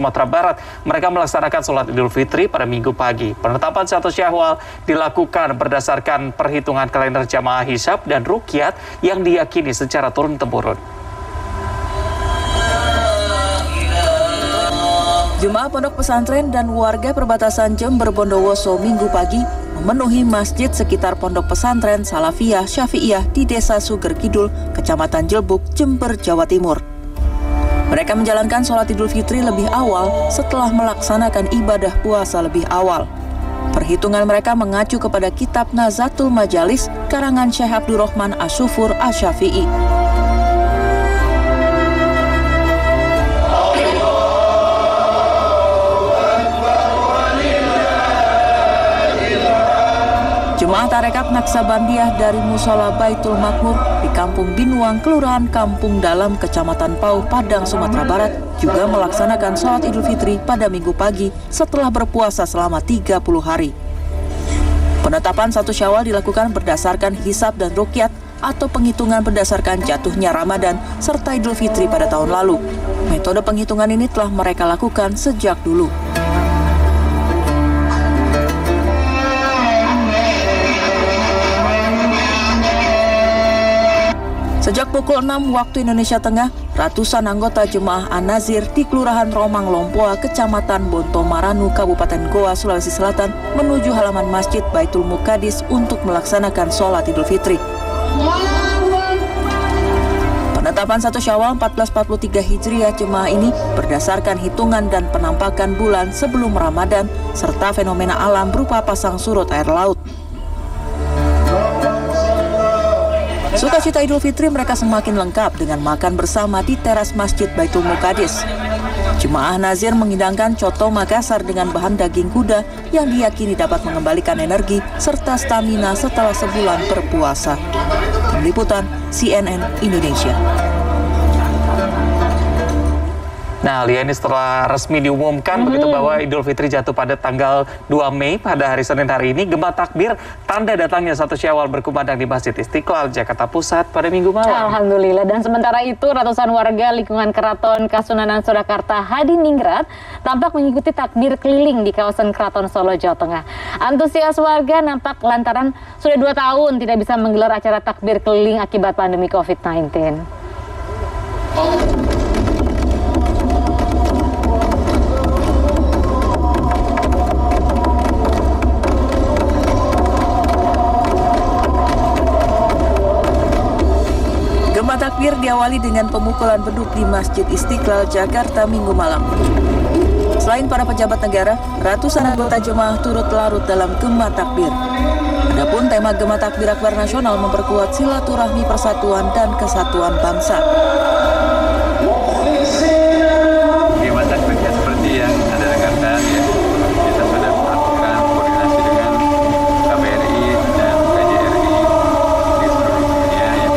Sumatera Barat, mereka melaksanakan sholat Idul Fitri pada Minggu pagi. Penetapan 1 Syawal dilakukan berdasarkan perhitungan kalender jamaah hisab dan ruqyat yang diyakini secara turun-temurun. Jemaah pondok pesantren dan warga perbatasan Jember Bondowoso Minggu pagi memenuhi masjid sekitar pondok pesantren Salafiyah Syafi'iyah di Desa Suger Kidul, Kecamatan Jelbuk, Jember, Jawa Timur. Mereka menjalankan sholat Idul Fitri lebih awal setelah melaksanakan ibadah puasa lebih awal. Perhitungan mereka mengacu kepada kitab Nazatul Majalis karangan Syekh Abdurrahman Asyufur Asy-Syafi'i. Jemaah Tarekat Naksabandiyah dari Musola Baitul Makmur di Kampung Binuang, Kelurahan Kampung Dalam, Kecamatan Pau, Padang, Sumatera Barat juga melaksanakan sholat Idul Fitri pada Minggu pagi setelah berpuasa selama 30 hari. Penetapan 1 Syawal dilakukan berdasarkan hisab dan ruqyat atau penghitungan berdasarkan jatuhnya Ramadan serta Idul Fitri pada tahun lalu. Metode penghitungan ini telah mereka lakukan sejak dulu. Sejak pukul 6 waktu Indonesia Tengah, ratusan anggota jemaah An-Nazir di Kelurahan Romang Lompoa, Kecamatan Bontomaranu, Kabupaten Goa, Sulawesi Selatan menuju halaman Masjid Baitul Muqaddis untuk melaksanakan sholat Idul Fitri. Penetapan 1 Syawal 1443 Hijriah jemaah ini berdasarkan hitungan dan penampakan bulan sebelum Ramadan serta fenomena alam berupa pasang surut air laut. Sukacita Idul Fitri mereka semakin lengkap dengan makan bersama di teras Masjid Baitul Muqaddis. Jemaah Nazir menghidangkan coto Makassar dengan bahan daging kuda yang diyakini dapat mengembalikan energi serta stamina setelah sebulan berpuasa. Tim Liputan CNN Indonesia. Nah, Lia, ini setelah resmi diumumkan begitu bahwa Idul Fitri jatuh pada tanggal 2 Mei pada hari Senin hari ini, gema takbir tanda datangnya 1 Syawal berkumandang di Masjid Istiqlal, Jakarta Pusat pada Minggu malam. Alhamdulillah. Dan sementara itu ratusan warga lingkungan Keraton Kasunanan Surakarta Hadiningrat tampak mengikuti takbir keliling di kawasan Keraton Solo, Jawa Tengah. Antusias warga nampak lantaran sudah 2 tahun tidak bisa menggelar acara takbir keliling akibat pandemi COVID-19. Gema takbir diawali dengan pemukulan beduk di Masjid Istiqlal, Jakarta Minggu malam. Selain para pejabat negara, ratusan anggota jemaah turut larut dalam gema takbir. Adapun tema Gema Takbir Akbar Nasional memperkuat silaturahmi persatuan dan kesatuan bangsa. Gema takbirnya seperti yang Anda dengarkan ya. Kita sudah melakukan koordinasi dengan KBRI dan KJRI di seluruh dunia ya.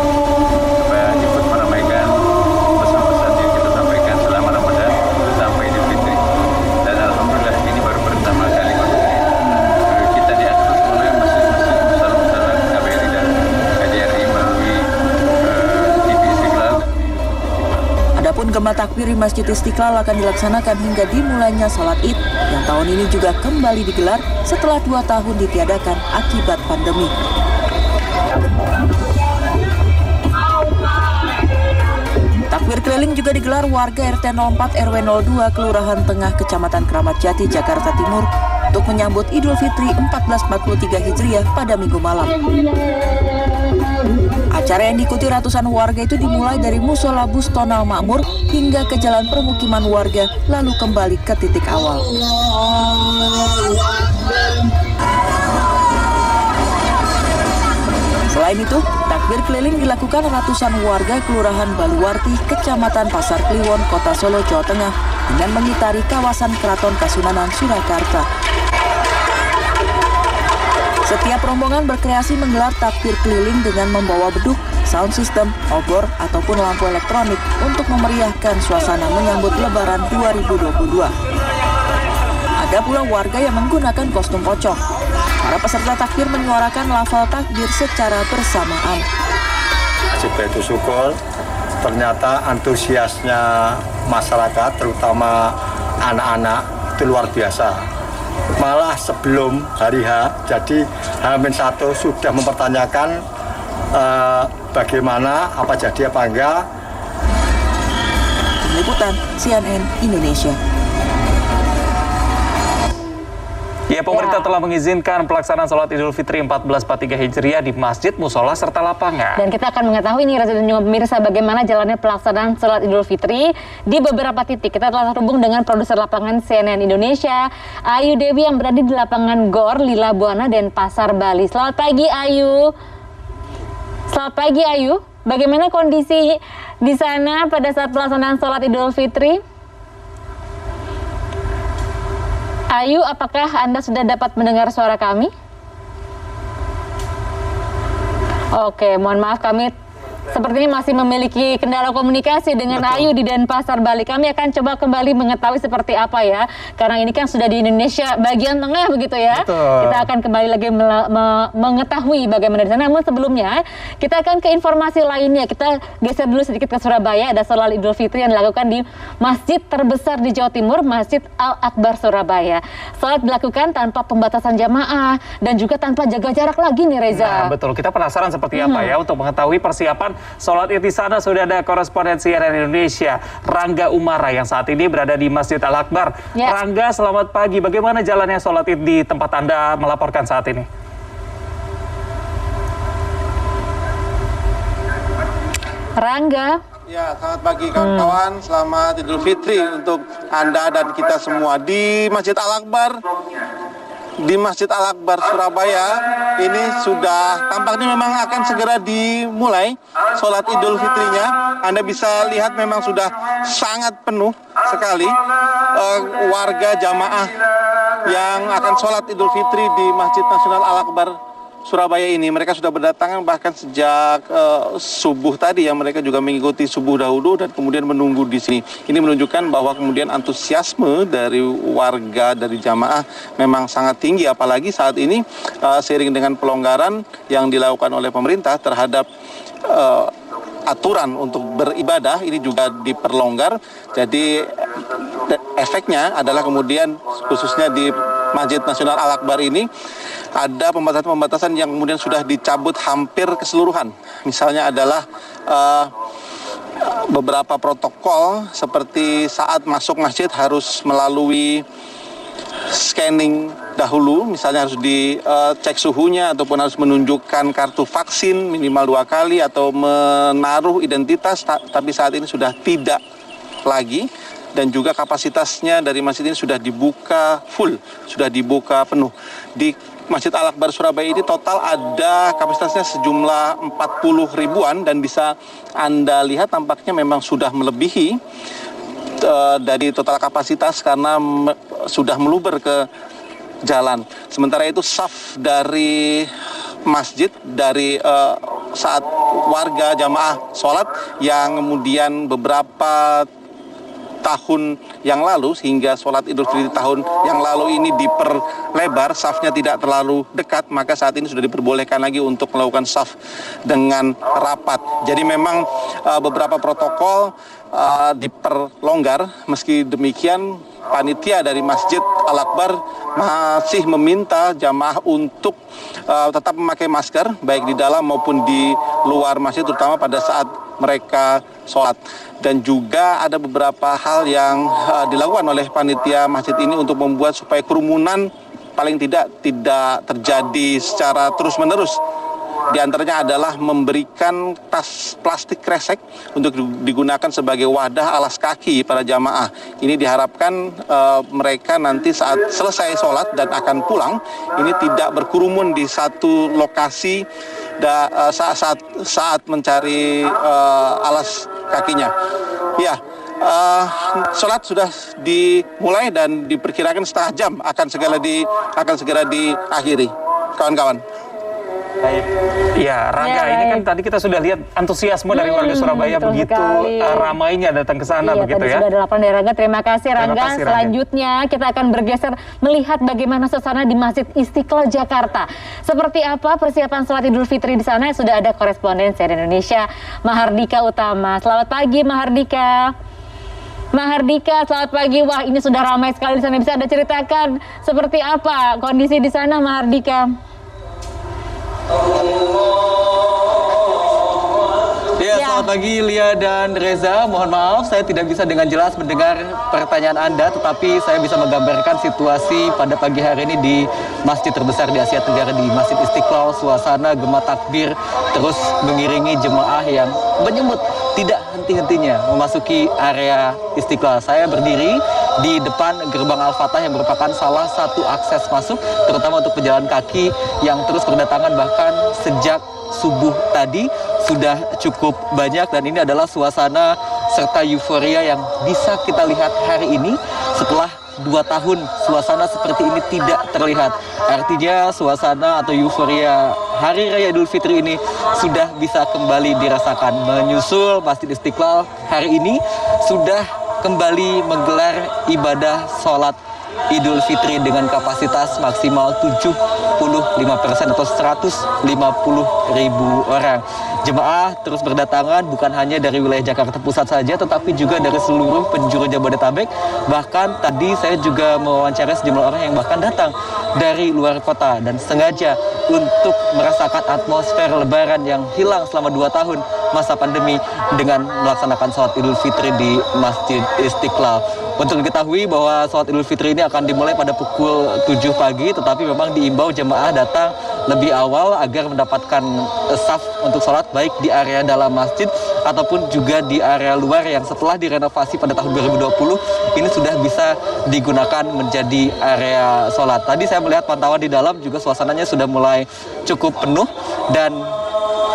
Supaya ikut meramaikan pesan-pesan yang kita sampaikan selama Ramadan sampai Idul Fitri. Dan alhamdulillah ini baru pertama kali kita diatur oleh masjid-masjid besar-besar KBRI dan KJRI melalui TV Istiqlal. Adapun gema takbir di Masjid Istiqlal akan dilaksanakan hingga dimulainya salat Id yang tahun ini juga kembali digelar setelah 2 tahun ditiadakan akibat pandemi. Takbir keliling juga digelar warga RT 04 RW 02 Kelurahan Tengah Kecamatan Kramat Jati, Jakarta Timur untuk menyambut Idul Fitri 1443 Hijriah pada Minggu malam. Acara yang diikuti ratusan warga itu dimulai dari Musola Bustonal Makmur hingga ke jalan permukiman warga lalu kembali ke titik awal. Selain itu, takbir keliling dilakukan ratusan warga Kelurahan Baluwarti, Kecamatan Pasar Kliwon, Kota Solo, Jawa Tengah dengan mengitari kawasan Keraton Kasunanan Surakarta. Setiap rombongan berkreasi menggelar takbir keliling dengan membawa beduk, sound system, obor, ataupun lampu elektronik untuk memeriahkan suasana menyambut Lebaran 2022. Ada pula warga yang menggunakan kostum pocong. Para peserta takbir menyuarakan lafal takbir secara bersamaan. Baitul Syukur, ternyata antusiasnya masyarakat, terutama anak-anak itu luar biasa. Malah sebelum hari H, jadi H-1 sudah mempertanyakan bagaimana, apa jadi apa enggak. Tim Liputan CNN Indonesia. Ya, pemerintah telah mengizinkan pelaksanaan sholat Idul Fitri 1443 Hijriah di masjid, musola, serta lapangan. Dan kita akan mengetahui nih, Reza dan juga pemirsa, bagaimana jalannya pelaksanaan sholat Idul Fitri di beberapa titik. Kita telah terhubung dengan produser lapangan CNN Indonesia, Ayu Dewi, yang berada di lapangan GOR Lila Buana dan Pasar Bali. Selamat pagi, Ayu. Selamat pagi, Ayu. Bagaimana kondisi di sana pada saat pelaksanaan sholat Idul Fitri? Ayu, apakah Anda sudah dapat mendengar suara kami? Oke, mohon maaf, kami sepertinya masih memiliki kendala komunikasi dengan Ayu di Denpasar, Bali. Kami akan coba kembali mengetahui seperti apa ya, karena ini kan sudah di Indonesia bagian tengah begitu ya. Betul. Kita akan kembali lagi mengetahui bagaimana di sana. Namun sebelumnya kita akan ke informasi lainnya. Kita geser dulu sedikit ke Surabaya. Ada sholat Idul Fitri yang dilakukan di masjid terbesar di Jawa Timur, Masjid Al-Akbar Surabaya. Sholat dilakukan tanpa pembatasan jamaah dan juga tanpa jaga jarak lagi nih, Reza. Nah, betul. Kita penasaran seperti apa ya untuk mengetahui persiapan sholat Id di sana. Sudah ada korespondensi CNN Indonesia, Rangga Umara, yang saat ini berada di Masjid Al-Akbar. Ya. Rangga, selamat pagi. Bagaimana jalannya sholat Id di tempat Anda melaporkan saat ini? Rangga. Ya, selamat pagi kawan-kawan. Selamat Idul Fitri untuk Anda dan kita semua di Masjid Al-Akbar. Di Masjid Al-Akbar Surabaya ini sudah tampaknya memang akan segera dimulai sholat Idul Fitrinya. Anda bisa lihat memang sudah sangat penuh sekali warga jamaah yang akan sholat Idul Fitri di Masjid Nasional Al-Akbar Surabaya ini. Mereka sudah berdatangan bahkan sejak subuh tadi ya. Mereka juga mengikuti subuh dahulu dan kemudian menunggu di sini. Ini menunjukkan bahwa kemudian antusiasme dari warga, dari jamaah memang sangat tinggi. Apalagi saat ini seiring dengan pelonggaran yang dilakukan oleh pemerintah terhadap aturan untuk beribadah ini juga diperlonggar. Jadi efeknya adalah kemudian khususnya di Masjid Nasional Al-Akbar ini ada pembatasan-pembatasan yang kemudian sudah dicabut hampir keseluruhan. Misalnya adalah beberapa protokol seperti saat masuk masjid harus melalui scanning dahulu, misalnya harus dicek suhunya ataupun harus menunjukkan kartu vaksin minimal 2 kali atau menaruh identitas, tapi saat ini sudah tidak lagi. Dan juga kapasitasnya dari masjid ini sudah dibuka full, sudah dibuka penuh. Di Masjid Al-Akbar Surabaya ini total ada kapasitasnya sejumlah 40 ribuan dan bisa Anda lihat tampaknya memang sudah melebihi dari total kapasitas karena sudah meluber ke jalan. Sementara itu saf dari masjid dari saat warga jamaah sholat yang kemudian beberapa tahun yang lalu hingga sholat Idul Fitri tahun yang lalu ini diperlebar, safnya tidak terlalu dekat, maka saat ini sudah diperbolehkan lagi untuk melakukan saf dengan rapat. Jadi memang beberapa protokol diperlonggar. Meski demikian panitia dari Masjid Al-Akbar masih meminta jamaah untuk tetap memakai masker baik di dalam maupun di luar masjid, terutama pada saat mereka sholat. Dan juga ada beberapa hal yang dilakukan oleh panitia masjid ini untuk membuat supaya kerumunan paling tidak terjadi secara terus-menerus. Di antaranya adalah memberikan tas plastik kresek untuk digunakan sebagai wadah alas kaki para jamaah. Ini diharapkan mereka nanti saat selesai sholat dan akan pulang, ini tidak berkerumun di satu lokasi saat mencari alas kakinya. Ya, sholat sudah dimulai dan diperkirakan setengah jam akan segera diakhiri, kawan-kawan. Baik. Ya, Rangga, ini kan tadi kita sudah lihat antusiasme dari warga Surabaya begitu ramainya datang ke sana begitu tadi ya. Sudah ada laporan dari Rangga. Terima kasih Rangga. Terima kasih, Rangga. Selanjutnya kita akan bergeser melihat bagaimana suasana di Masjid Istiqlal Jakarta. Seperti apa persiapan sholat Idul Fitri di sana? Sudah ada koresponden CNN Indonesia Mahardika Utama. Selamat pagi Mahardika. Mahardika, selamat pagi. Wah, ini sudah ramai sekali di sana. Bisa Anda ceritakan seperti apa kondisi di sana, Mahardika? Ya, selamat pagi Lia dan Reza. Mohon maaf saya tidak bisa dengan jelas mendengar pertanyaan Anda, tetapi saya bisa menggambarkan situasi pada pagi hari ini di masjid terbesar di Asia Tenggara, di Masjid Istiqlal. Suasana gema takbir terus mengiringi jemaah yang menyambut tidak henti-hentinya memasuki area Istiqlal. Saya berdiri di depan gerbang Al-Fatah yang merupakan salah satu akses masuk, terutama untuk pejalan kaki yang terus berdatangan bahkan sejak subuh tadi sudah cukup banyak, dan ini adalah suasana serta euforia yang bisa kita lihat hari ini setelah 2 tahun suasana seperti ini tidak terlihat. Artinya suasana atau euforia Hari Raya Idul Fitri ini sudah bisa kembali dirasakan. Menyusul Masjid Istiqlal hari ini sudah kembali menggelar ibadah sholat Idul Fitri dengan kapasitas maksimal 75% atau 150.000 orang. Jemaah terus berdatangan bukan hanya dari wilayah Jakarta Pusat saja, tetapi juga dari seluruh penjuru Jabodetabek. Bahkan tadi saya juga mewawancarai sejumlah orang yang bahkan datang dari luar kota dan sengaja untuk merasakan atmosfer Lebaran yang hilang selama 2 tahun masa pandemi dengan melaksanakan sholat Idul Fitri di Masjid Istiqlal. Untuk diketahui bahwa sholat Idul Fitri ini akan dimulai pada pukul 7 pagi, tetapi memang diimbau jemaah datang lebih awal agar mendapatkan saf untuk sholat baik di area dalam masjid ataupun juga di area luar yang setelah direnovasi pada tahun 2020 ini sudah bisa digunakan menjadi area sholat. Tadi saya melihat pantauan di dalam juga suasananya sudah mulai cukup penuh, dan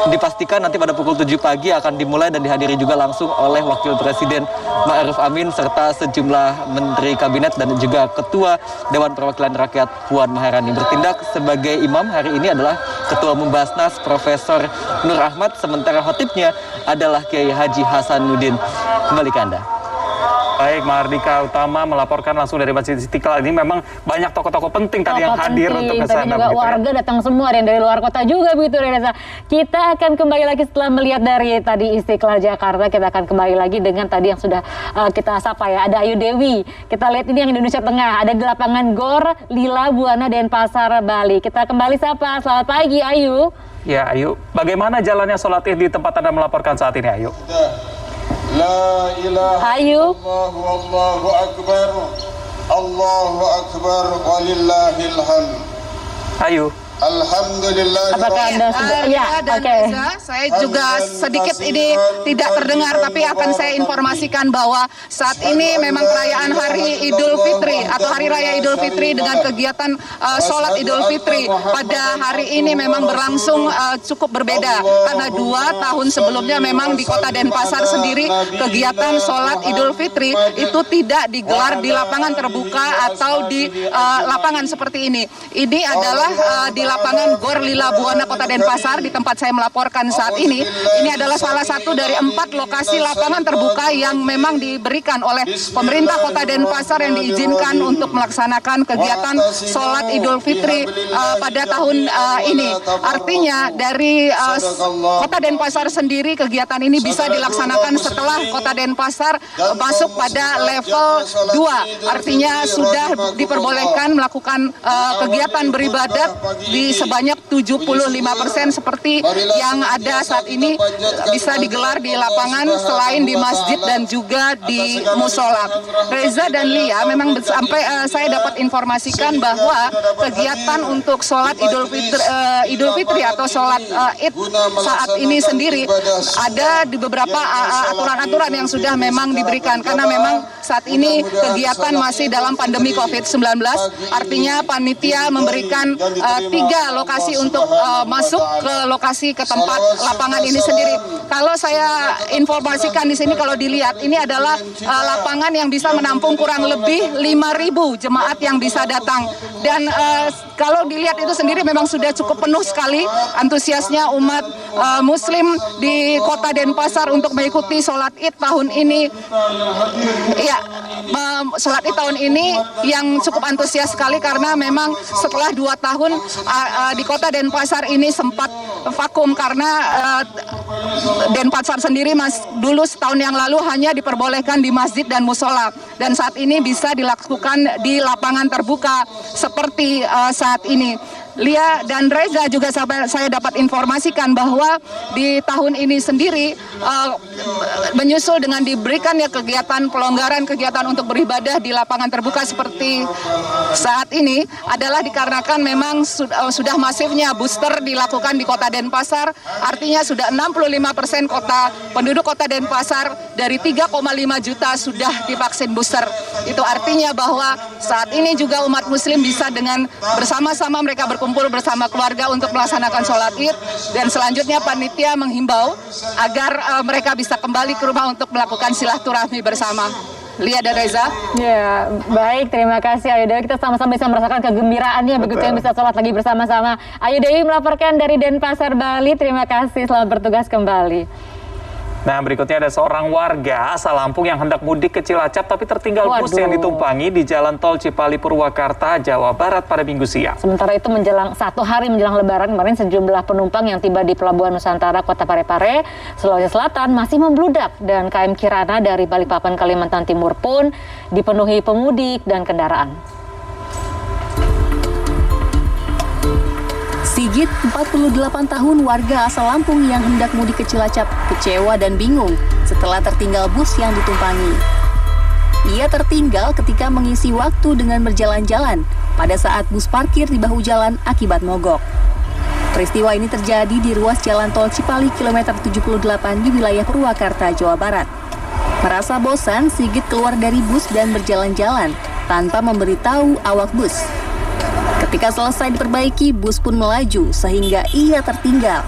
dipastikan nanti pada pukul 7 pagi akan dimulai dan dihadiri juga langsung oleh Wakil Presiden Ma'ruf Amin serta sejumlah Menteri Kabinet dan juga Ketua Dewan Perwakilan Rakyat Puan Maharani. Bertindak sebagai imam hari ini adalah Ketua Umum Basnas Profesor Nur Ahmad, sementara khotibnya adalah Kiai Haji Hasanuddin. Kembali ke Anda. Baik, Mahardika Utama melaporkan langsung dari Masjid Istiqlal. Ini memang banyak tokoh-tokoh penting tadi yang hadir untuk ke sana. Tadi juga warga datang semua, dan dari luar kota juga begitu, Reza. Kita akan kembali lagi setelah melihat dari tadi Istiqlal Jakarta. Kita akan kembali lagi dengan tadi yang sudah kita sapa ya. Ada Ayu Dewi. Kita lihat ini yang Indonesia Tengah. Ada di lapangan GOR Lila Buana Denpasar, Bali. Kita kembali sapa. Selamat pagi, Ayu. Ya, Ayu. Bagaimana jalannya sholat Id di tempat Anda melaporkan saat ini, Ayu? La ilaha Ayu. illallah wallahu akbar. Allahu akbar walillahil hamd. Ayu. Alhamdulillah. Apakah Anda sudah? Ya, dan oke. Reza, saya juga sedikit ini tidak terdengar, tapi akan saya informasikan bahwa saat ini memang perayaan Hari Idul Fitri atau Hari Raya Idul Fitri dengan kegiatan sholat Idul Fitri pada hari ini memang berlangsung cukup berbeda, karena 2 tahun sebelumnya memang di Kota Denpasar sendiri kegiatan sholat Idul Fitri itu tidak digelar di lapangan terbuka atau di lapangan seperti ini. Ini adalah di lapangan GOR Lila Buana Kota Denpasar, di tempat saya melaporkan saat ini. Ini adalah salah satu dari 4 lokasi lapangan terbuka yang memang diberikan oleh pemerintah Kota Denpasar yang diizinkan untuk melaksanakan kegiatan sholat Idul Fitri pada tahun ini. Artinya dari Kota Denpasar sendiri kegiatan ini bisa dilaksanakan setelah Kota Denpasar masuk pada level 2. Artinya sudah diperbolehkan melakukan kegiatan beribadat di sebanyak 75% seperti yang ada saat ini bisa digelar di lapangan selain di masjid dan juga di musola. Reza dan Lia, memang sampai saya dapat informasikan bahwa kegiatan untuk sholat Idul Fitri atau sholat Id saat ini sendiri ada di beberapa aturan-aturan yang sudah memang diberikan, karena memang saat ini kegiatan masih dalam pandemi COVID-19. Artinya panitia memberikan 3 lokasi untuk masuk ke tempat lapangan ini sendiri. Kalau saya informasikan di sini, kalau dilihat ini adalah lapangan yang bisa menampung kurang lebih 5.000 jemaat yang bisa datang, dan kalau dilihat itu sendiri memang sudah cukup penuh sekali antusiasnya umat Muslim di Kota Denpasar untuk mengikuti sholat Id tahun ini. Ya, sholat Id tahun ini yang cukup antusias sekali, karena memang setelah 2 tahun di kota Denpasar ini sempat vakum karena Denpasar sendiri dulu setahun yang lalu hanya diperbolehkan di masjid dan musola, dan saat ini bisa dilakukan di lapangan terbuka seperti saat ini. Lia dan Reza, juga saya dapat informasikan bahwa di tahun ini sendiri menyusul dengan diberikannya pelonggaran kegiatan untuk beribadah di lapangan terbuka seperti saat ini adalah dikarenakan memang sudah masifnya booster dilakukan di kota Denpasar. Artinya sudah 65% penduduk kota Denpasar dari 3,5 juta sudah divaksin booster. Itu artinya bahwa saat ini juga umat muslim bisa dengan bersama-sama mereka berkumpul bersama keluarga untuk melaksanakan sholat id, dan selanjutnya panitia menghimbau agar mereka bisa kembali ke rumah untuk melakukan silaturahmi bersama. Lia dan Reza. Ya, baik, terima kasih Ayu Dewi. Kita sama-sama bisa merasakan kegembiraannya begitu yang bisa sholat lagi bersama-sama. Ayu Dewi melaporkan dari Denpasar, Bali. Terima kasih, selamat bertugas kembali. Nah, berikutnya ada seorang warga asal Lampung yang hendak mudik ke Cilacap tapi tertinggal bus yang ditumpangi di Jalan Tol Cipali Purwakarta, Jawa Barat pada Minggu siang. Sementara itu satu hari menjelang Lebaran kemarin, sejumlah penumpang yang tiba di Pelabuhan Nusantara Kota Parepare, Sulawesi Selatan masih membludak, dan KM Kirana dari Balikpapan, Kalimantan Timur pun dipenuhi pemudik dan kendaraan. Sigit, 48 tahun, warga asal Lampung yang hendak mudik ke Cilacap, kecewa dan bingung setelah tertinggal bus yang ditumpangi. Ia tertinggal ketika mengisi waktu dengan berjalan-jalan pada saat bus parkir di bahu jalan akibat mogok. Peristiwa ini terjadi di ruas Jalan Tol Cipali kilometer 78 di wilayah Purwakarta, Jawa Barat. Merasa bosan, Sigit keluar dari bus dan berjalan-jalan tanpa memberitahu awak bus. Ketika selesai diperbaiki, bus pun melaju sehingga ia tertinggal.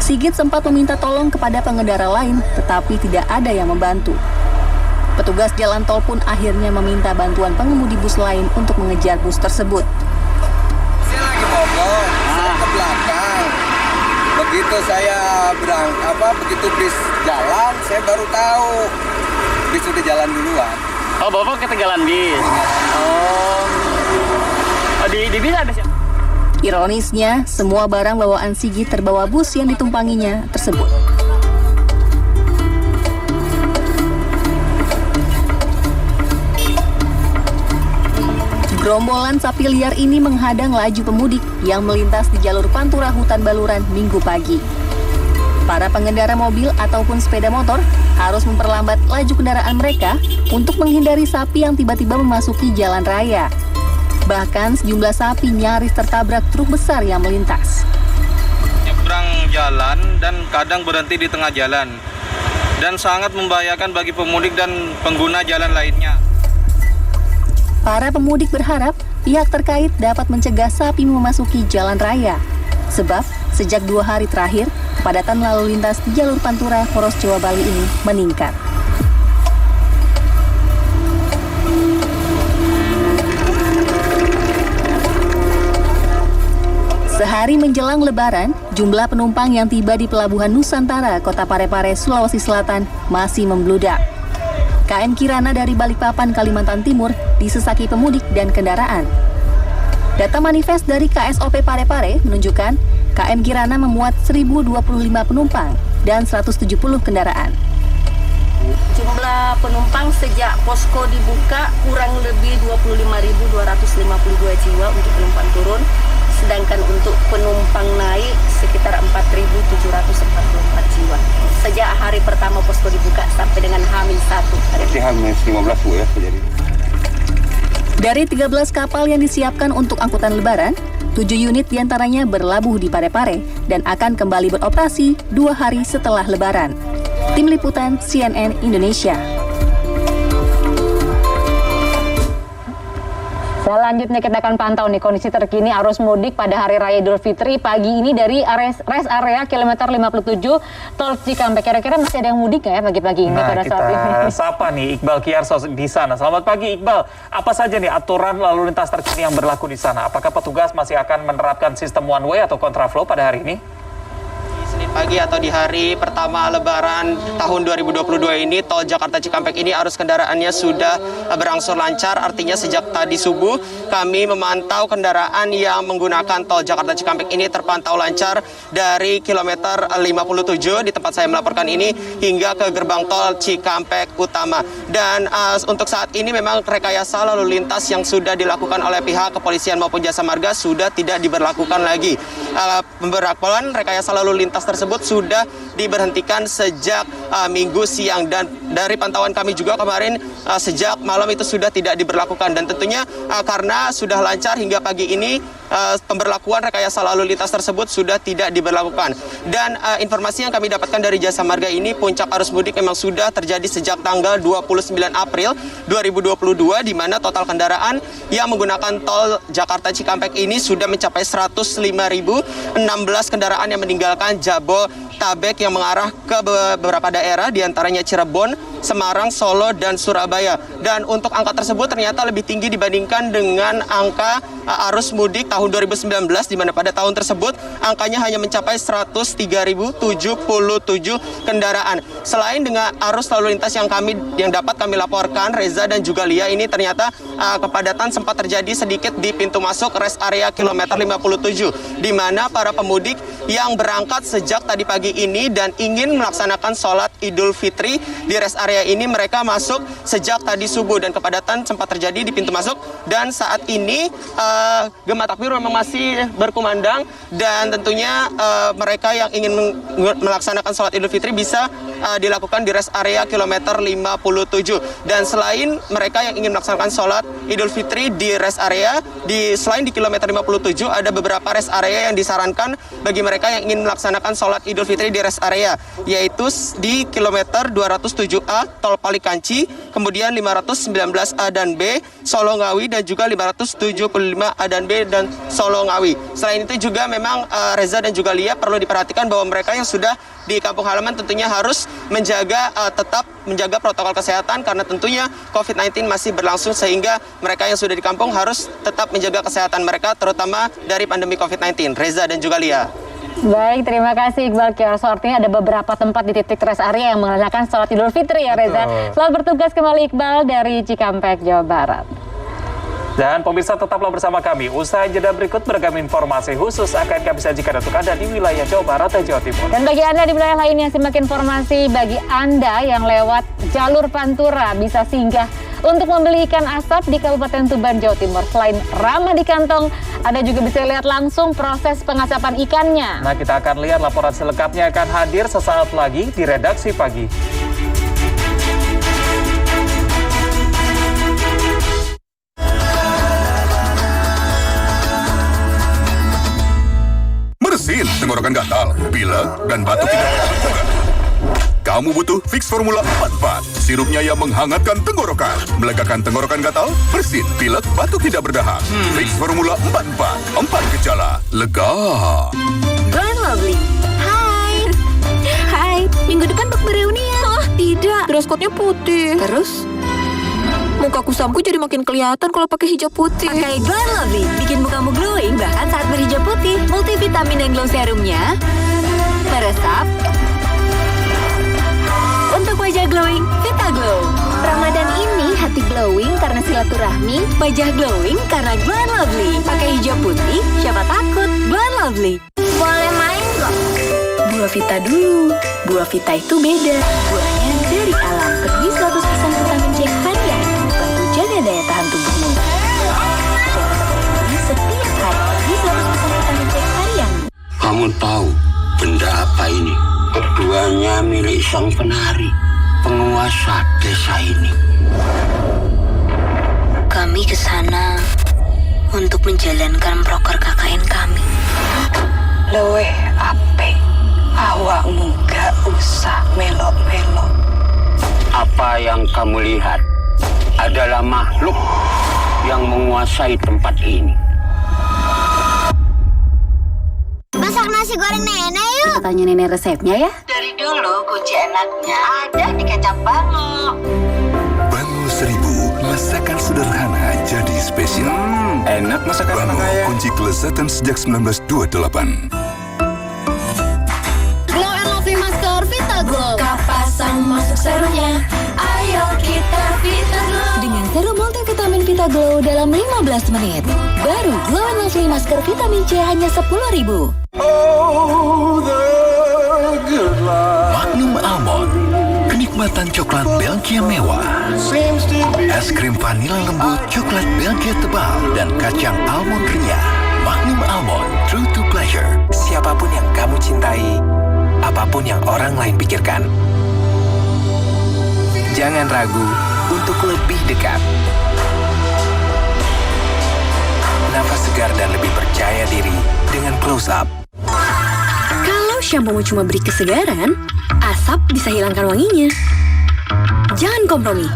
Sigit sempat meminta tolong kepada pengendara lain, tetapi tidak ada yang membantu. Petugas jalan tol pun akhirnya meminta bantuan pengemudi bus lain untuk mengejar bus tersebut. Saya lagi mogok, saya ke belakang. Begitu saya begitu bis jalan, saya baru tahu bis udah jalan duluan. Oh, Bapak ketinggalan bis? Di bis ada siapa? Ironisnya, semua barang bawaan Sigit terbawa bus yang ditumpanginya tersebut. Gerombolan sapi liar ini menghadang laju pemudik yang melintas di jalur Pantura Hutan Baluran Minggu pagi. Para pengendara mobil ataupun sepeda motor harus memperlambat laju kendaraan mereka untuk menghindari sapi yang tiba-tiba memasuki jalan raya. Bahkan sejumlah sapi nyaris tertabrak truk besar yang melintas. Nyebrang jalan dan kadang berhenti di tengah jalan, dan sangat membahayakan bagi pemudik dan pengguna jalan lainnya. Para pemudik berharap pihak terkait dapat mencegah sapi memasuki jalan raya. Sebab sejak 2 hari terakhir, kepadatan lalu lintas di jalur Pantura Poros Jawa Bali ini meningkat. Sehari menjelang Lebaran, jumlah penumpang yang tiba di Pelabuhan Nusantara, Kota Parepare, Sulawesi Selatan masih membludak. KM Kirana dari Balikpapan, Kalimantan Timur disesaki pemudik dan kendaraan. Data manifest dari KSOP Parepare menunjukkan KM Kirana memuat 1.025 penumpang dan 170 kendaraan. Jumlah penumpang sejak posko dibuka kurang lebih 25.252 jiwa untuk penumpang turun. Sedangkan untuk penumpang naik sekitar 4.744 jiwa. Sejak hari pertama posko dibuka sampai dengan H-1. Berarti H-15 Bu ya terjadi. Dari 13 kapal yang disiapkan untuk angkutan lebaran, 7 unit diantaranya berlabuh di Parepare dan akan kembali beroperasi 2 hari setelah lebaran. Tim Liputan CNN Indonesia. Selanjutnya kita akan pantau nih kondisi terkini arus mudik pada Hari Raya Idul Fitri pagi ini dari rest area kilometer 57 Tol Cikampek. Kira-kira masih ada yang mudik nggak ya pagi-pagi ini pada saat ini? Kita sapa nih Iqbal Kiyarso di sana. Selamat pagi Iqbal. Apa saja nih aturan lalu lintas terkini yang berlaku di sana? Apakah petugas masih akan menerapkan sistem one way atau kontraflow pada hari ini? Senin pagi atau di hari pertama Lebaran tahun 2022 ini, tol Jakarta Cikampek ini arus kendaraannya sudah berangsur lancar. Artinya sejak tadi subuh kami memantau kendaraan yang menggunakan tol Jakarta Cikampek ini terpantau lancar dari kilometer 57 di tempat saya melaporkan ini hingga ke gerbang tol Cikampek Utama. Dan untuk saat ini memang rekayasa lalu lintas yang sudah dilakukan oleh pihak kepolisian maupun jasa marga sudah tidak diberlakukan lagi. Pemberlakuan rekayasa lalu lintas tersebut sudah diberhentikan sejak Minggu siang, dan dari pantauan kami juga kemarin sejak malam itu sudah tidak diberlakukan. Dan tentunya karena sudah lancar hingga pagi ini, pemberlakuan rekayasa lalu lintas tersebut sudah tidak diberlakukan. Dan informasi yang kami dapatkan dari jasa marga ini, puncak arus mudik memang sudah terjadi sejak tanggal 29 April 2022, di mana total kendaraan yang menggunakan tol Jakarta Cikampek ini sudah mencapai 105.016 kendaraan yang meninggalkan Jabodetabek yang mengarah ke beberapa daerah, diantaranya Cirebon, Semarang, Solo, dan Surabaya. Dan untuk angka tersebut ternyata lebih tinggi dibandingkan dengan angka arus mudik tahun 2019, di mana pada tahun tersebut angkanya hanya mencapai 103.077 kendaraan. Selain dengan arus lalu lintas yang dapat kami laporkan, Reza dan juga Lia, ini ternyata kepadatan sempat terjadi sedikit di pintu masuk rest area kilometer 57, di mana para pemudik yang berangkat sejak tadi pagi ini dan ingin melaksanakan sholat Idul Fitri di rest area ini, mereka masuk sejak tadi subuh dan kepadatan sempat terjadi di pintu masuk. Dan saat ini gema takbir memang masih berkumandang, dan tentunya mereka yang ingin melaksanakan sholat Idul Fitri bisa dilakukan di rest area kilometer 57. Dan selain mereka yang ingin melaksanakan sholat Idul Fitri di rest area, selain di kilometer 57 ada beberapa rest area yang disarankan bagi mereka yang ingin melaksanakan sholat Idul Fitri di rest area, yaitu di kilometer 207A tol Palikanci, kemudian 519A dan B Solo Ngawi, dan juga 575A dan B dan Solo Ngawi. Selain itu juga memang Reza dan juga Lia, perlu diperhatikan bahwa mereka yang sudah di kampung halaman tentunya harus tetap menjaga protokol kesehatan, karena tentunya COVID-19 masih berlangsung, sehingga mereka yang sudah di kampung harus tetap menjaga kesehatan mereka, terutama dari pandemi COVID-19. Reza dan juga Lia. Baik, terima kasih Iqbal Kiarso. Artinya ada beberapa tempat di titik rest area yang mengadakan sholat Idul Fitri ya, Reza. Selamat bertugas kembali Iqbal dari Cikampek, Jawa Barat. Dan pemirsa, tetaplah bersama kami. Usai jeda berikut, beragam informasi khusus akan kami sajikan untuk Anda di wilayah Jawa Barat dan Jawa Timur. Dan bagi Anda di wilayah lainnya, simak informasi bagi Anda yang lewat jalur Pantura bisa singgah untuk membeli ikan asap di Kabupaten Tuban, Jawa Timur. Selain ramah di kantong, Anda juga bisa lihat langsung proses pengasapan ikannya. Nah, kita akan lihat laporan selengkapnya akan hadir sesaat lagi di Redaksi Pagi. Bersin tenggorokan gatal, pilek, dan batuk tidak berhenti. Kamu butuh Fix Formula 44. Sirupnya yang menghangatkan tenggorokan, melegakan tenggorokan gatal, bersin, pilek, batuk tidak berdahak. Fix Formula 44. 4 gejala, lega. Glenn Lovely. Hai. Hai, minggu depan bak bereunian. Oh, tidak. Dress code-nya putih. Terus? Muka kusamku jadi makin kelihatan kalau pakai hijab putih. Pakai Glenn Lovely, bikin mukamu glowing bahkan saat berhijab putih. Multivitamin dan glow serumnya meresap untuk wajah glowing, Vita Glow. Ramadan ini hati glowing karena silaturahmi, wajah glowing karena Glenn Lovely. Pakai hijab putih, siapa takut? Glenn Lovely. Boleh main nggak? Buah Vita dulu. Buah Vita itu beda. Buahnya dari alam. Penuhi 100% vitamin C harian. Bantu jaga daya tahan tubuhmu. Setiap hari. Penuhi 100% vitamin C harian. Kamu tahu benda apa ini? Keduanya milik sang penari, penguasa desa ini. Kami ke sana untuk menjalankan proker KKN kami. Leweh apik, awakmu gak usah melok-melok. Apa yang kamu lihat adalah makhluk yang menguasai tempat ini. Masak nasi goreng nenek yuk. Kita tanya nenek resepnya ya. Dari dulu kunci enaknya ada di kecap bango. Bango 1000, masakan sederhana jadi spesial. Enak masakan anak kaya. Kunci kelezatan sejak 1928. masuk serumnya. Ayo kita Vitaglow. Dengan serum multivitamin Vitaglow dalam 15 menit. Baru Glow & Lovely masker vitamin C hanya 10.000. Magnum Almond, kenikmatan coklat Belgia mewah. Es krim vanila lembut, coklat Belgia tebal, dan kacang almond renyah. Magnum Almond, true to pleasure. Siapapun yang kamu cintai, apapun yang orang lain pikirkan, jangan ragu untuk lebih dekat. Nafas segar dan lebih percaya diri dengan Close Up. Kalau shampoo cuma beri kesegaran, asap bisa hilangkan wanginya. Jangan kompromi.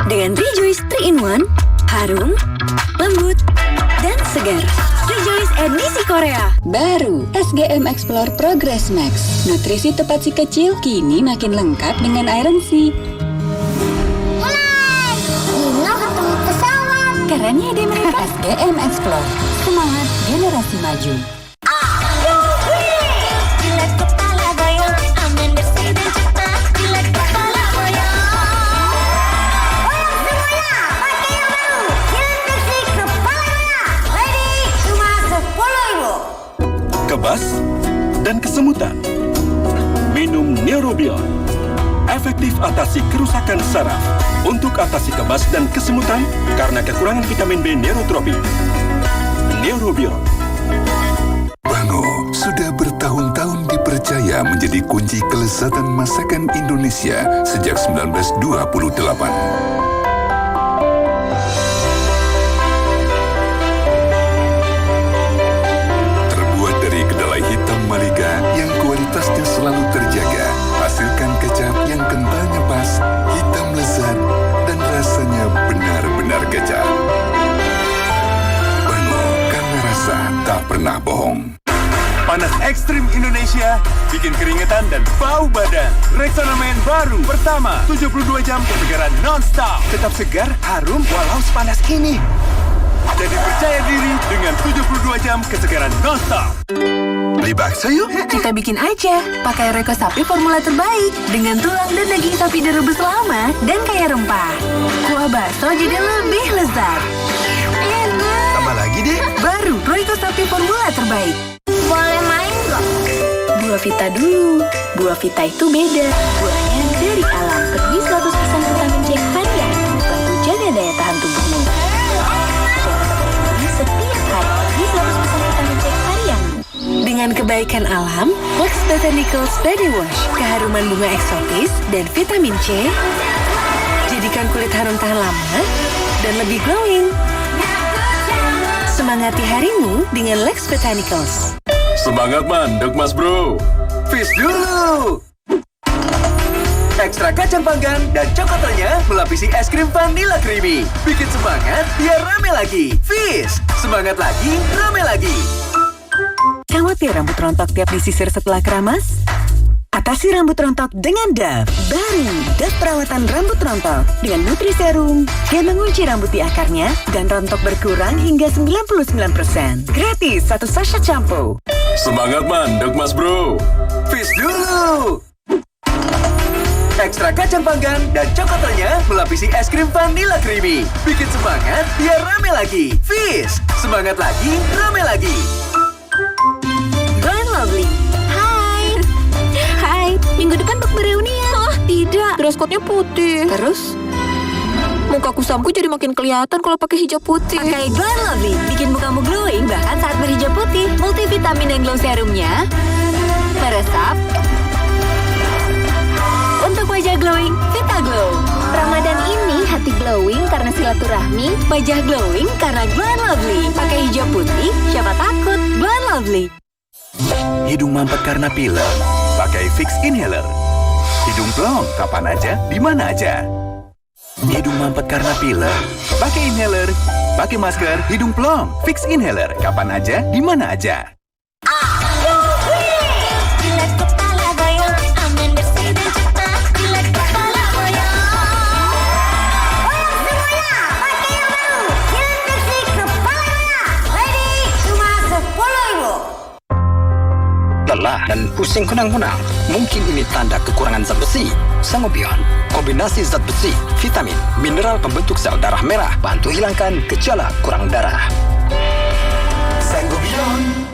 Dengan Rejoice 3-in-1, harum, lembut, dan segar. Rejoice edisi Korea. Baru SGM Explore Progress Max. Nutrisi tepat si kecil kini makin lengkap dengan Iron Sea. Nino ketemu pesawat. Kerennya ide mereka. SGM Explore. Semangat generasi maju. Kebas dan kesemutan. Minum Neurobion. Efektif atasi kerusakan saraf. Untuk atasi kebas dan kesemutan karena kekurangan vitamin B neurotropik. Neurobion. Bango sudah bertahun-tahun dipercaya menjadi kunci kelezatan masakan Indonesia sejak 1928. Malika yang kualitasnya selalu terjaga. Hasilkan kecap yang kentalnya pas, hitam lezat, dan rasanya benar-benar kecap. Bango, karena rasa tak pernah bohong. Panas ekstrim Indonesia bikin keringetan dan bau badan. Rexona Men baru pertama 72 jam kesegaran non-stop. Tetap segar, harum walau sepanas ini. Jadi percaya diri dengan 72 jam kesegaran non-stop. Beli bakso yuk. Kita bikin aja. Pakai Reko Sapi formula terbaik. Dengan tulang dan daging sapi direbus lama dan kaya rempah. Kuah bakso jadi lebih lezat. Enak. Tambah lagi deh. Baru Reko Sapi formula terbaik. Boleh main nggak? Buah Vita dulu. Buah Vita itu beda. Buahnya dari alam. Penuhi 100% vitamin C harian. Bantu jaga daya tahan tubuhmu. Setiap hari. Penuhi 100% vitamin C harian. Dengan kebaikan alam, Lux Botanicals Body Wash, keharuman bunga eksotis dan vitamin C, jadikan kulit harum tahan lama dan lebih glowing. Semangati harimu dengan Lux Botanicals. Semangat mandek mas bro. Fish dulu. Ekstra kacang panggang dan coklat renyah melapisi es krim vanilla creamy. Bikin semangat biar rame lagi. Fish, semangat lagi, rame lagi. Khawatir rambut rontok tiap disisir setelah keramas? Atasi rambut rontok dengan Dove. Baru, Dove perawatan rambut rontok dengan Nutriserum yang mengunci rambut di akarnya dan rontok berkurang hingga 99%. Gratis 1 sachet shampoo. Semangat mandek mas bro. Fish dulu. Ekstra kacang panggang dan coklat renyah melapisi es krim vanilla creamy. Bikin semangat biar rame lagi. Fish, semangat lagi, rame lagi. Glenn Lovely. Hai. Hai, minggu depan bak bereunian. Oh, tidak. Dress code-nya putih. Terus? Muka kusamku jadi makin kelihatan kalau pakai hijab putih. Pakai Glenn Lovely, bikin mukamu glowing bahkan saat berhijab putih. Multivitamin dan glow serumnya meresap untuk wajah glowing, Vitaglow. Ramadan ini hati glowing karena silaturahmi, Wajah glowing karena Glenn Lovely. Pakai hijab putih, siapa takut? Glenn Lovely. Hidung mampet karena pilek, pakai Fix Inhaler. Hidung plong, kapan aja, di mana aja. Hidung mampet karena pilek, pakai inhaler. Pakai masker, hidung plong, Fix Inhaler. Kapan aja, di mana aja. Lelah dan pusing kunang-kunang. Mungkin ini tanda kekurangan zat besi. Sangobion, kombinasi zat besi, vitamin, mineral pembentuk sel darah merah, bantu hilangkan gejala kurang darah. Sangobion.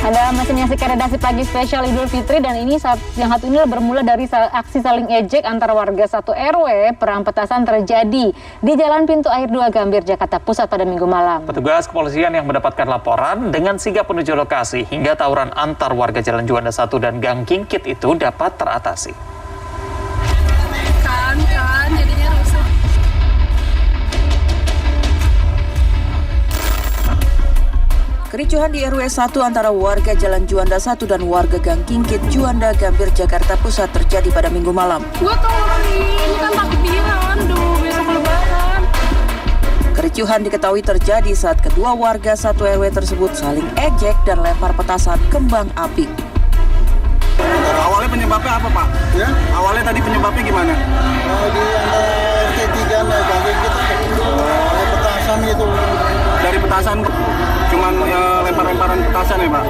Anda masih menyaksikan redaksi pagi spesial Idul Fitri, dan ini yang satu ini bermula dari aksi saling ejek antara warga satu RW. Perang petasan terjadi di Jalan Pintu Air 2 Gambir, Jakarta Pusat pada Minggu malam. Petugas kepolisian yang mendapatkan laporan dengan sigap menuju lokasi hingga tawuran antar warga Jalan Juanda 1 dan Gang Kingkit itu dapat teratasi. Kan jadinya rusuh. Kericuhan di RW 1 antara warga Jalan Juanda 1 dan warga Gang Kingkit, Juanda, Gambir, Jakarta Pusat terjadi pada Minggu malam. Gua tolong nih, ini kan takbiran, besok lebaran. Kericuhan diketahui terjadi saat kedua warga satu RW tersebut saling ejek dan lempar petasan kembang api. Awalnya penyebabnya apa, Pak? Ya? Awalnya tadi penyebabnya gimana? Di antara RT 3 Gang Kingkit petasan gitu. Dari petasan, cuman lempar-lemparan petasan ya, Pak?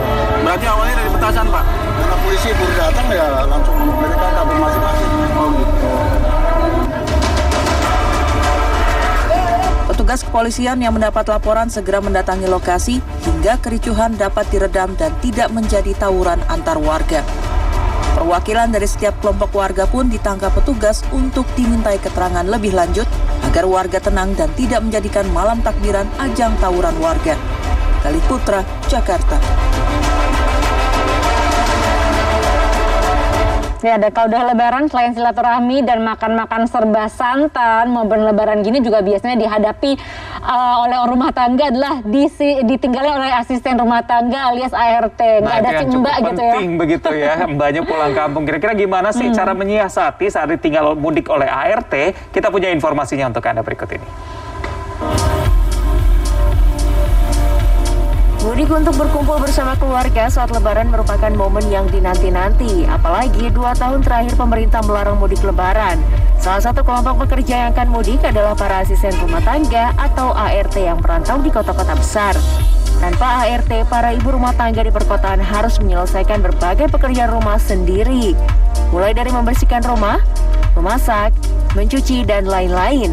Berarti awalnya dari petasan, Pak? Karena polisi baru datang ya langsung mereka kabur masing-masing. Oh gitu. Petugas kepolisian yang mendapat laporan segera mendatangi lokasi hingga kericuhan dapat diredam dan tidak menjadi tawuran antar warga. Perwakilan dari setiap kelompok warga pun ditangkap petugas untuk dimintai keterangan lebih lanjut agar warga tenang dan tidak menjadikan malam takbiran ajang tawuran warga. Galih Putra, Jakarta. Ya, kalau udah lebaran selain silaturahmi dan makan-makan serba santan, momen lebaran gini juga biasanya dihadapi oleh rumah tangga adalah ditinggalin oleh asisten rumah tangga alias ART. Nggak ada si mbak gitu ya. Penting begitu ya, mbaknya pulang kampung. Kira-kira gimana sih cara menyiasati saat ditinggal mudik oleh ART? Kita punya informasinya untuk Anda berikut ini. Mudik untuk berkumpul bersama keluarga saat lebaran merupakan momen yang dinanti-nanti. Apalagi 2 tahun terakhir pemerintah melarang mudik lebaran. Salah satu kelompok pekerja yang akan mudik adalah para asisten rumah tangga atau ART yang merantau di kota-kota besar. Tanpa ART, para ibu rumah tangga di perkotaan harus menyelesaikan berbagai pekerjaan rumah sendiri. Mulai dari membersihkan rumah, memasak, mencuci, dan lain-lain.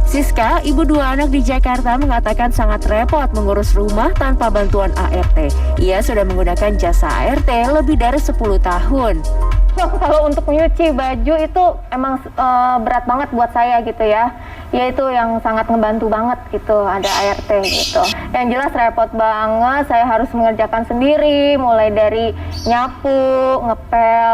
Siska, ibu 2 anak di Jakarta, mengatakan sangat repot mengurus rumah tanpa bantuan ART. Ia sudah menggunakan jasa ART lebih dari 10 tahun. Kalau untuk menyuci baju itu emang berat banget buat saya gitu ya. Ya itu yang sangat ngebantu banget gitu, ada ART gitu. Yang jelas repot banget, saya harus mengerjakan sendiri, mulai dari nyapu, ngepel,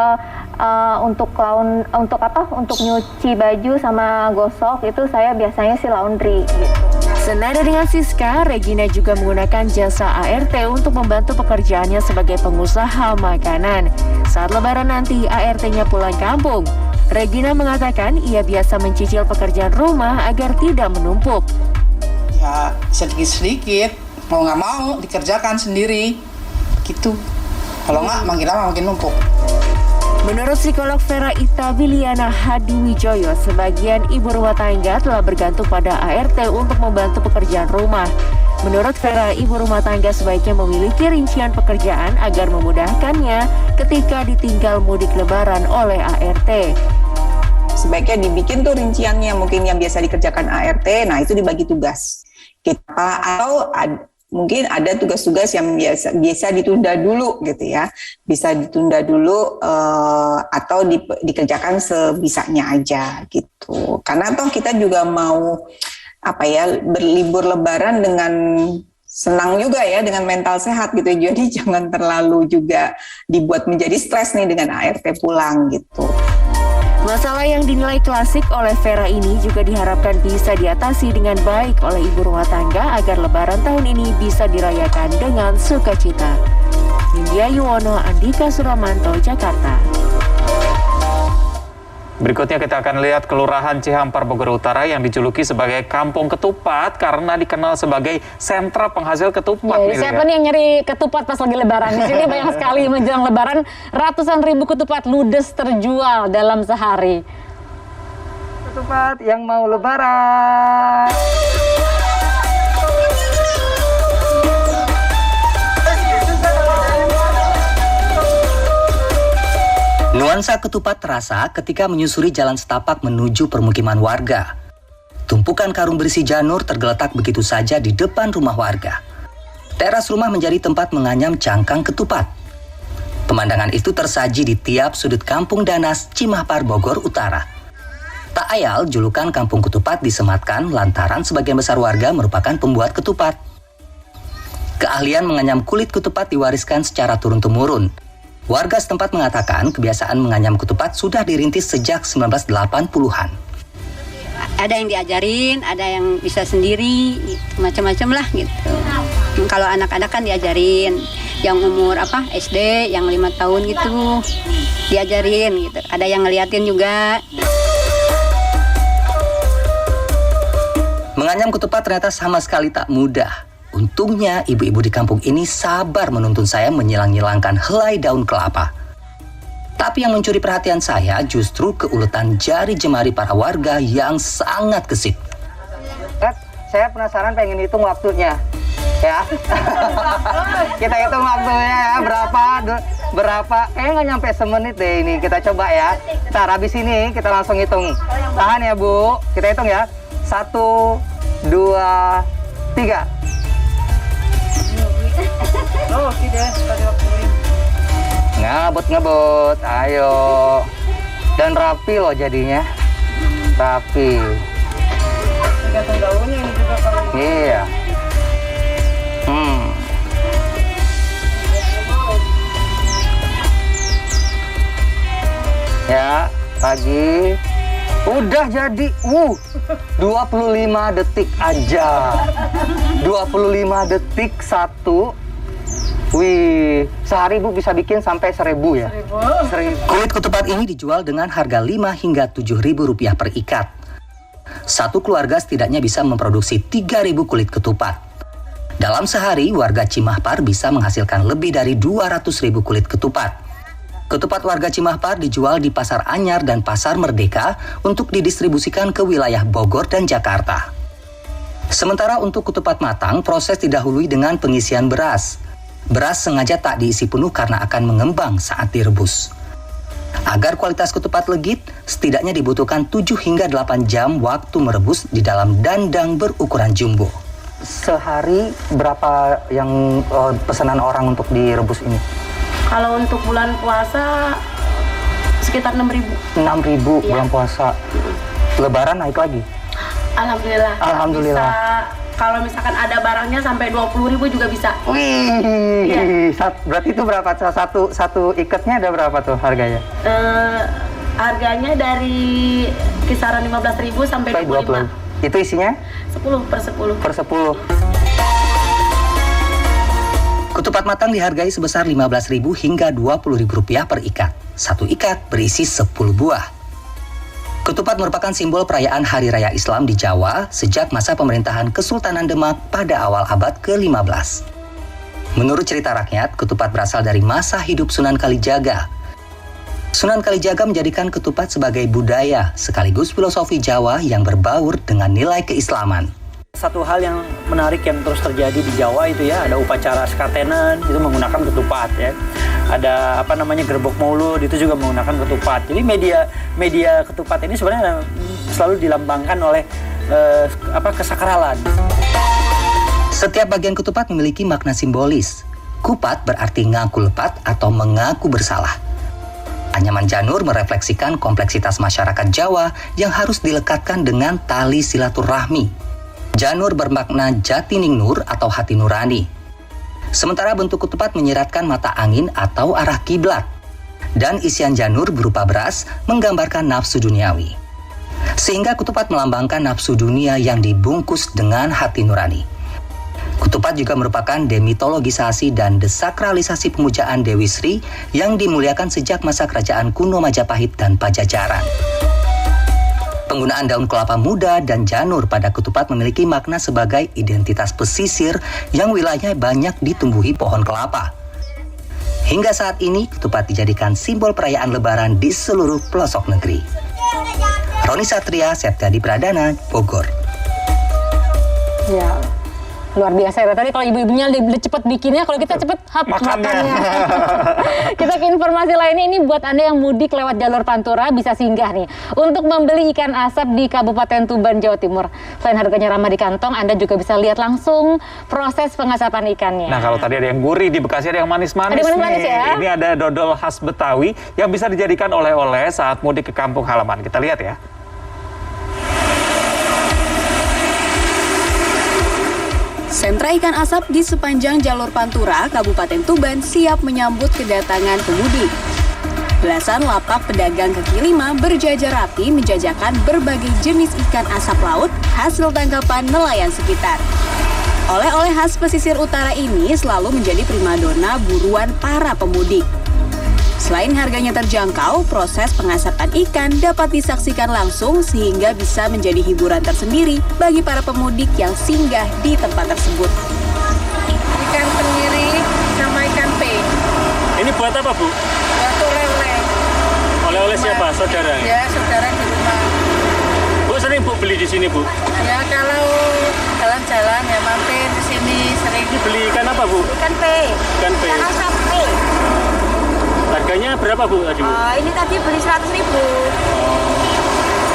untuk nyuci baju sama gosok itu saya biasanya sih laundry gitu. Senada dengan Siska, Regina juga menggunakan jasa ART untuk membantu pekerjaannya sebagai pengusaha makanan. Saat lebaran nanti ART-nya pulang kampung. Regina mengatakan ia biasa mencicil pekerjaan rumah agar tidak menumpuk. Ya sedikit-sedikit, mau nggak mau dikerjakan sendiri gitu. Kalau nggak makin lama makin numpuk. Menurut psikolog Vera Ita Biliana Hadiwijoyo, sebagian ibu rumah tangga telah bergantung pada ART untuk membantu pekerjaan rumah. Menurut Vera, ibu rumah tangga sebaiknya memiliki rincian pekerjaan agar memudahkannya ketika ditinggal mudik lebaran oleh ART. Sebaiknya dibikin tuh rinciannya, mungkin yang biasa dikerjakan ART, nah itu dibagi tugas. Atau mungkin ada tugas-tugas yang biasa ditunda dulu gitu ya, bisa ditunda dulu atau dikerjakan sebisanya aja gitu. Karena toh kita juga mau berlibur lebaran dengan senang juga ya, dengan mental sehat gitu. Jadi jangan terlalu juga dibuat menjadi stres nih dengan ART pulang gitu. Masalah yang dinilai klasik oleh Vera ini juga diharapkan bisa diatasi dengan baik oleh ibu rumah tangga agar lebaran tahun ini bisa dirayakan dengan sukacita. Nindya Yuwono, Andika Suramanto, Jakarta. Berikutnya kita akan lihat Kelurahan Cihampar Bogor Utara yang dijuluki sebagai Kampung Ketupat karena dikenal sebagai sentra penghasil ketupat. Ya, siapa nih yang nyari ketupat pas lagi lebaran? Di sini banyak sekali menjelang lebaran, ratusan ribu ketupat ludes terjual dalam sehari. ketupat yang mau lebaran. Nuansa ketupat terasa ketika menyusuri jalan setapak menuju permukiman warga. Tumpukan karung berisi janur tergeletak begitu saja di depan rumah warga. Teras rumah menjadi tempat menganyam cangkang ketupat. Pemandangan itu tersaji di tiap sudut kampung Danas, Cimahpar, Bogor Utara. Tak ayal julukan kampung ketupat disematkan lantaran sebagian besar warga merupakan pembuat ketupat. Keahlian menganyam kulit ketupat diwariskan secara turun-temurun. Warga setempat mengatakan kebiasaan menganyam ketupat sudah dirintis sejak 1980-an. Ada yang diajarin, ada yang bisa sendiri, gitu. Macam-macam lah gitu. Kalau anak-anak kan diajarin, yang umur SD, yang 5 tahun gitu, diajarin gitu. Ada yang ngeliatin juga. Menganyam ketupat ternyata sama sekali tak mudah. Untungnya ibu-ibu di kampung ini sabar menuntun saya menyilang-nyilangkan helai daun kelapa. Tapi yang mencuri perhatian saya justru keuletan jari jemari para warga yang sangat gesit. Saya penasaran pengen hitung waktunya. Ya. Kita hitung waktunya ya, berapa. Nggak nyampe semenit deh ini. Kita coba ya. Ntar habis ini kita langsung hitung. Tahan ya Bu, kita hitung ya. 1, 2, 3. Oh, tidak. Ngebut, ayo. Dan rapi loh jadinya. Rapi. Gantung daunnya ini juga kalau ini. Iya. Ya, pagi. Udah jadi. 25 detik aja. 25 detik satu. Wih, sehari Bu bisa bikin sampai 1.000 ya? 1.000. Kulit ketupat ini dijual dengan harga 5 hingga 7.000 rupiah per ikat. Satu keluarga setidaknya bisa memproduksi 3.000 kulit ketupat. Dalam sehari, warga Cimahpar bisa menghasilkan lebih dari 200.000 kulit ketupat. Ketupat warga Cimahpar dijual di Pasar Anyar dan Pasar Merdeka untuk didistribusikan ke wilayah Bogor dan Jakarta. Sementara untuk ketupat matang, proses didahului dengan pengisian beras. Beras sengaja tak diisi penuh karena akan mengembang saat direbus. Agar kualitas ketupat legit, setidaknya dibutuhkan 7 hingga 8 jam waktu merebus di dalam dandang berukuran jumbo. Sehari berapa yang pesanan orang untuk direbus ini? Kalau untuk bulan puasa sekitar 6.000. 6.000 Iya. Bulan puasa. Lebaran naik lagi? Alhamdulillah. Alhamdulillah. Bisa, kalau misalkan ada barangnya sampai 20.000 juga bisa. Wih, iya. Berarti itu berapa? Satu ikatnya ada berapa tuh harganya? Harganya dari kisaran 15.000 sampai 25. Itu isinya? 10 per 10. Per 10. Ketupat matang dihargai sebesar 15.000 hingga 20.000 rupiah per ikat. Satu ikat berisi 10 buah. Ketupat merupakan simbol perayaan Hari Raya Islam di Jawa sejak masa pemerintahan Kesultanan Demak pada awal abad ke-15. Menurut cerita rakyat, ketupat berasal dari masa hidup Sunan Kalijaga. Sunan Kalijaga menjadikan ketupat sebagai budaya sekaligus filosofi Jawa yang berbaur dengan nilai keislaman. Satu hal yang menarik yang terus terjadi di Jawa itu ya, ada upacara sekatenan itu menggunakan ketupat ya. Ada gerbok maulud itu juga menggunakan ketupat. Jadi media ketupat ini sebenarnya selalu dilambangkan oleh kesakralan. Setiap bagian ketupat memiliki makna simbolis. Kupat berarti ngaku lepat atau mengaku bersalah. Anyaman janur merefleksikan kompleksitas masyarakat Jawa yang harus dilekatkan dengan tali silaturahmi. Janur bermakna jati ningnur atau hati nurani. Sementara bentuk ketupat menyiratkan mata angin atau arah kiblat. Dan isian janur berupa beras menggambarkan nafsu duniawi. Sehingga ketupat melambangkan nafsu dunia yang dibungkus dengan hati nurani. Ketupat juga merupakan demitologisasi dan desakralisasi pemujaan Dewi Sri yang dimuliakan sejak masa kerajaan kuno Majapahit dan Pajajaran. Penggunaan daun kelapa muda dan janur pada ketupat memiliki makna sebagai identitas pesisir yang wilayahnya banyak ditumbuhi pohon kelapa. Hingga saat ini, ketupat dijadikan simbol perayaan Lebaran di seluruh pelosok negeri. Roni Satria, Septiadi Pradana, Bogor. Ya, luar biasa ya. Tadi kalau ibu-ibunya lebih cepet bikinnya, kalau kita cepet makannya. Kita ke informasi lainnya, ini buat Anda yang mudik lewat jalur Pantura bisa singgah nih untuk membeli ikan asap di Kabupaten Tuban, Jawa Timur. Selain harganya ramah di kantong, Anda juga bisa lihat langsung proses pengasapan ikannya. Nah, kalau tadi ada yang gurih, di Bekasi ada yang manis-manis nih. Ya? Ini ada dodol khas Betawi yang bisa dijadikan oleh-oleh saat mudik ke kampung halaman. Kita lihat ya. Sentra ikan asap di sepanjang jalur Pantura, Kabupaten Tuban siap menyambut kedatangan pemudik. Belasan lapak pedagang kaki lima berjajar rapi menjajakan berbagai jenis ikan asap laut hasil tangkapan nelayan sekitar. Oleh-oleh khas pesisir utara ini selalu menjadi primadona buruan para pemudik. Selain harganya terjangkau, proses pengasapan ikan dapat disaksikan langsung sehingga bisa menjadi hiburan tersendiri bagi para pemudik yang singgah di tempat tersebut. Ikan tenggiri sama ikan pe. Ini buat apa, Bu? Buat oleh-oleh. Oleh-oleh siapa? Saudara? Ya, saudara di rumah. Bu sering Bu beli di sini, Bu? Ya, kalau jalan-jalan ya mampir di sini sering. Ini beli ikan apa, Bu? Ikan pe. Ikan pe. Ikan asap pe. Harganya berapa, Bu? Ini tadi beli 100.000.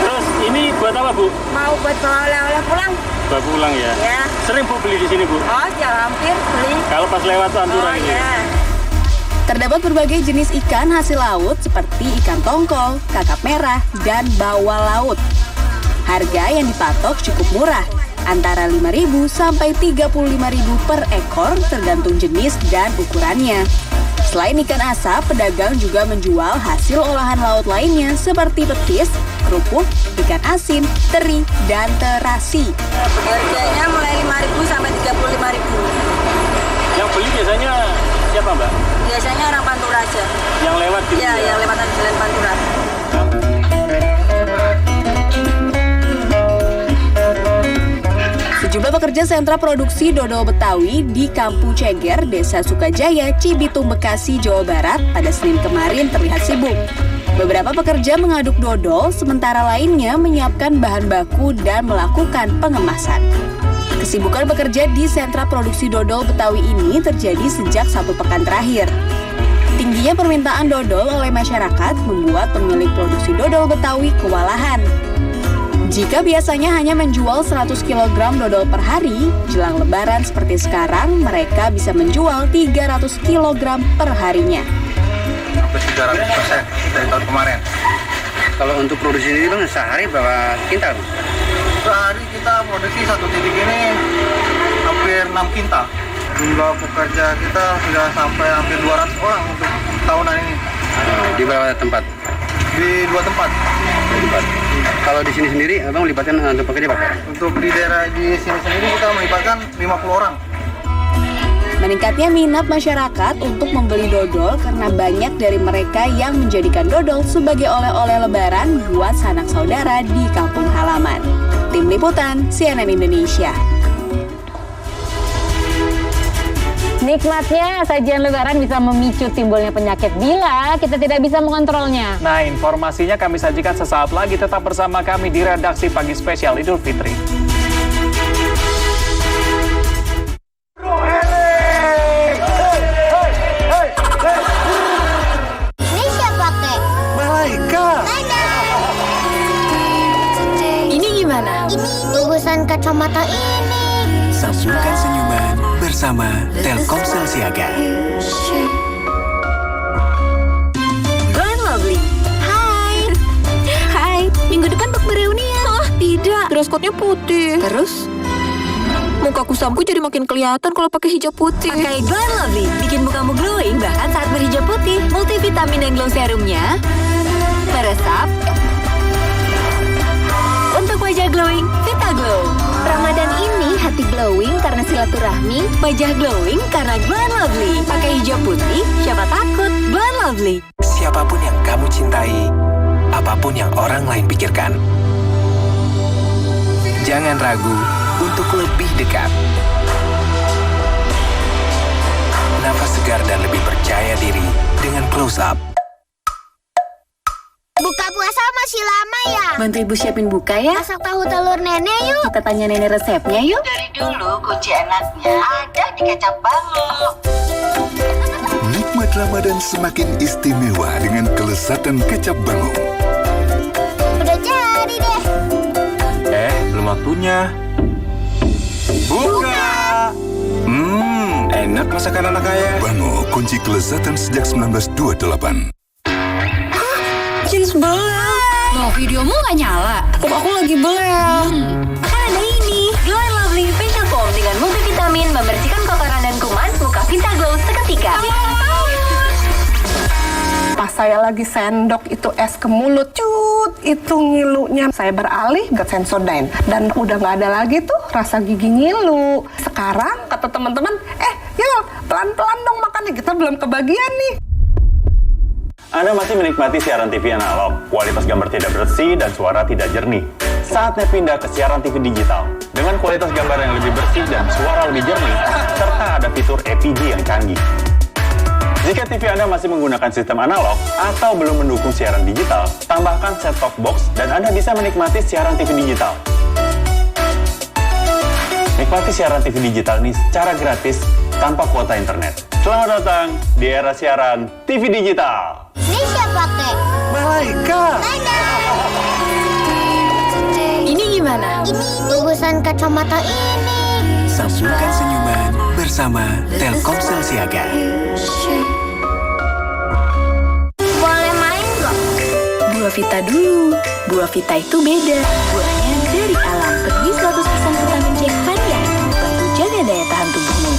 Terus ini buat apa, Bu? Mau buat bawa oleh-oleh pulang. Bawa pulang ya? Ya. Sering Bu beli di sini, Bu? Oh, ya hampir beli. Kalau pas lewat Pantura ini? Ya. Terdapat berbagai jenis ikan hasil laut seperti ikan tongkol, kakap merah, dan bawal laut. Harga yang dipatok cukup murah, antara 5.000 sampai 35.000 per ekor tergantung jenis dan ukurannya. Selain ikan asap, pedagang juga menjual hasil olahan laut lainnya seperti petis, kerupuk, ikan asin, teri, dan terasi. Harganya mulai 5.000 sampai 35.000. Yang beli biasanya siapa, Mbak? Biasanya orang Pantura aja. Yang lewat gitu? Ya, yang lewat jalan Pantura. Sejumlah pekerja sentra produksi dodol Betawi di Kampung Ceger, Desa Sukajaya, Cibitung, Bekasi, Jawa Barat pada Senin kemarin terlihat sibuk. Beberapa pekerja mengaduk dodol, sementara lainnya menyiapkan bahan baku dan melakukan pengemasan. Kesibukan bekerja di sentra produksi dodol Betawi ini terjadi sejak 1 pekan terakhir. Tingginya permintaan dodol oleh masyarakat membuat pemilik produksi dodol Betawi kewalahan. Jika biasanya hanya menjual 100 kg dodol per hari, jelang lebaran seperti sekarang, mereka bisa menjual 300 kg per harinya. Hampir 300% dari tahun kemarin. Kalau untuk produksi ini Bang, sehari berapa kintal? Sehari kita produksi satu titik ini hampir 6 kintal. Jumlah pekerja kita sudah sampai hampir 200 orang untuk tahunan ini. Di berapa tempat? Di 2 tempat. Kalau di sini sendiri, Abang melibatkan untuk pekerja berapa? Untuk di daerah di sini sendiri kita melibatkan 50 orang. Meningkatnya minat masyarakat untuk membeli dodol karena banyak dari mereka yang menjadikan dodol sebagai oleh-oleh lebaran buat sanak saudara di kampung halaman. Tim Liputan, CNN Indonesia. Nikmatnya sajian lebaran bisa memicu timbulnya penyakit bila kita tidak bisa mengontrolnya. Nah, informasinya kami sajikan sesaat lagi. Tetap bersama kami di redaksi Pagi Spesial Idul Fitri. Ini siapa, Kek? Malaikat. Ini gimana? Ini urusan kacamata ini. Sambungkan senyuman bersama Telkomsel Siaga. Glenn Lovely. Hai, minggu depan bak bereunian. Oh, tidak. Dress code-nya putih. Terus? Muka kusamku jadi makin kelihatan kalau pakai hijab putih. Pakai Glenn Lovely, bikin mukamu glowing bahkan saat berhijab putih. Multivitamin dan glow serumnya meresap untuk wajah glowing, Vita Glow. Ramadan ini hati glowing karena silaturahmi, wajah glowing karena Glenn Lovely. Pakai hijab putih, siapa takut? Glenn Lovely. Siapapun yang kamu cintai, apapun yang orang lain pikirkan, jangan ragu untuk lebih dekat. Nafas segar dan lebih percaya diri dengan Close Up. Buka puasa masih lama ya? Bantu ibu siapin buka ya. Masak tahu telur nenek yuk. Kita tanya nenek resepnya yuk. Dari dulu kunci enaknya ada di kecap bango. Nikmat Ramadan semakin istimewa dengan kelezatan kecap bango. Udah jadi deh. Belum waktunya. Buka! Enak masakan anak kaya. Bango, kunci kelezatan sejak 1928. Bikin sebelah. Loh, videomu nggak nyala? Aku lagi belel. Kan ada ini, Glow and Lovely Facial Foam dengan multivitamin membersihkan kotoran dan kuman, muka Vita Glow seketika. Pas saya lagi sendok itu es ke mulut, itu ngilunya. Saya beralih ke Sensodyne dan udah nggak ada lagi tuh rasa gigi ngilu. Sekarang kata teman-teman, yuk pelan-pelan dong makannya, kita belum kebagian nih. Anda masih menikmati siaran TV analog, kualitas gambar tidak bersih dan suara tidak jernih. Saatnya pindah ke siaran TV digital. Dengan kualitas gambar yang lebih bersih dan suara lebih jernih, serta ada fitur EPG yang canggih. Jika TV Anda masih menggunakan sistem analog atau belum mendukung siaran digital, tambahkan set-top box dan Anda bisa menikmati siaran TV digital. Nikmati siaran TV digital ini secara gratis tanpa kuota internet. Selamat datang di era siaran TV digital. Ini siapa, Kek? Malaika. Ini gimana? Ini bungkusan kacamata ini. Sambungkan senyuman bersama Telkomsel Siaga. Boleh main nggak? Buah Vita dulu. Buah Vita itu beda. Buahnya dari alam. Penuhi 100% vitamin C harian. Bantu jaga daya tahan tubuhmu.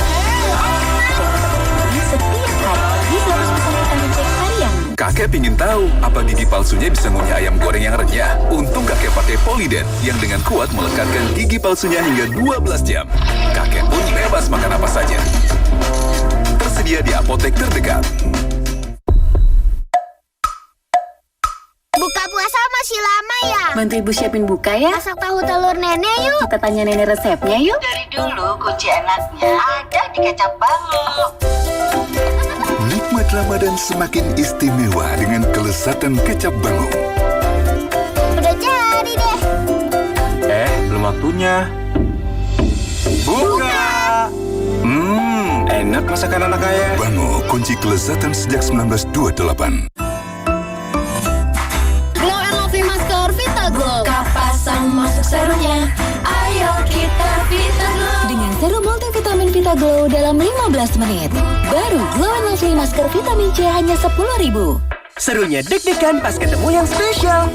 Setiap hari. Penuhi 100% vitamin C harian. Kakek pingin tahu apa gigi palsunya bisa ngunyah ayam goreng yang renyah. Untung kakek pakai Polydent yang dengan kuat melekatkan gigi palsunya hingga 12 jam. Kakek pun bebas makan apa saja. Tersedia di apotek terdekat. Buka puasa masih lama ya? Bantu ibu siapin buka ya. Masak tahu telur nenek yuk. Kita tanya nenek resepnya yuk. Dari dulu kunci enaknya ada di kecap bango. Nikmat Ramadan semakin istimewa dengan kelezatan kecap bango. Udah jadi deh. Belum waktunya. Buka! Enak masakan anak kaya. Bango, kunci kelezatan sejak 1928. Glow and Lovely Masker Vita Glow. Kapasang masuk serumnya. Ayo kita Vita Glow. Dengan serum multivitamin Vita Glow dalam 15 menit. Baru Glow and Lovely Masker Vitamin C hanya 10.000. Serunya deg-degan pas ketemu yang spesial.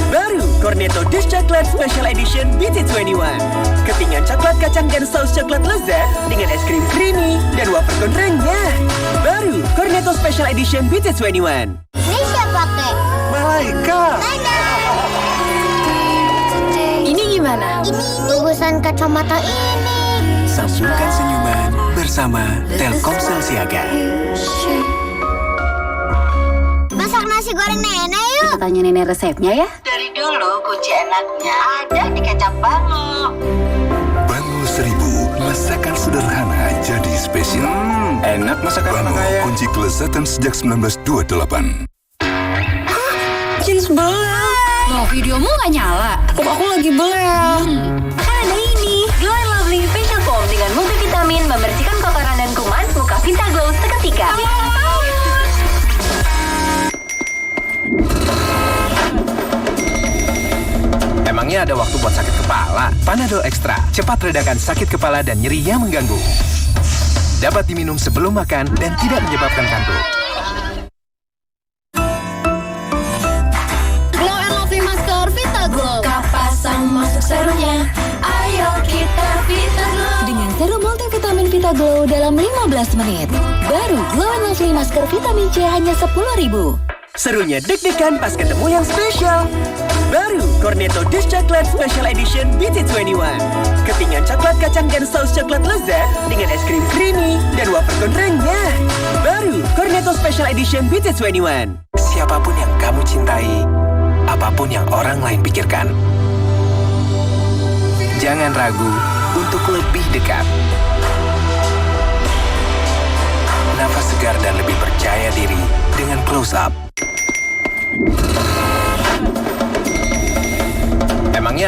Baru Cornetto Dish Chocolate Special Edition BT21. Kepingan coklat kacang dan saus coklat lezat dengan es krim creamy dan wafer konrengnya. Baru Cornetto Special Edition BT21. Ini siapa, Kek? Malaika. Ini gimana? Ini bungkusan kacamata ini. Sambungkan senyuman bersama Telkomsel Siaga. Masak nasi goreng nenek yuk. Kita tanya nenek resepnya ya. Dari dulu kunci enaknya ada di kecap bango. Bango 1000, masakan sederhana jadi spesial. Enak masakan anak kaya. Kunci kelezatan sejak 1928. Bikin sebelah. Loh, videomu nggak nyala? Aku lagi belel. Kan ada ini, Glow and Lovely Facial Foam dengan multivitamin membersihkan kotoran dan kuman, muka Vita Glow seketika. Emangnya ada waktu buat sakit kepala? Panadol Extra, cepat redakan sakit kepala dan nyeri yang mengganggu. Dapat diminum sebelum makan dan tidak menyebabkan kantuk. Glow and Lovely Masker Vita Glow. Kapasang masuk serumnya. Ayo kita Vita Glow. Dengan serum multivitamin Vita Glow dalam 15 menit. Baru Glow and Lovely Masker Vitamin C hanya 10.000. Serunya deg-degan pas ketemu yang spesial. Baru Cornetto Dish Chocolate Special Edition BT21. Kepingan coklat kacang dan saus coklat lezat dengan es krim creamy dan wafer konrengnya. Baru Cornetto Special Edition BT21. Siapapun yang kamu cintai, apapun yang orang lain pikirkan, jangan ragu untuk lebih dekat. Nafas segar dan lebih percaya diri dengan Close Up.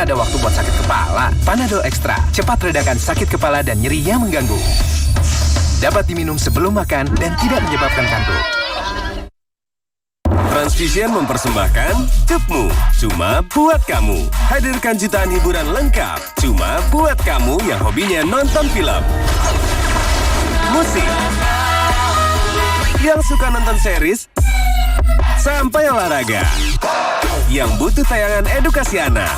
Emangnya ada waktu buat sakit kepala? Panadol Extra, cepat redakan sakit kepala dan nyeri yang mengganggu. Dapat diminum sebelum makan dan tidak menyebabkan kantuk. Transvision mempersembahkan Cupmu, cuma buat kamu. Hadirkan jutaan hiburan lengkap, cuma buat kamu yang hobinya nonton film, musik, yang suka nonton series, sampai olahraga, yang butuh tayangan edukasi anak.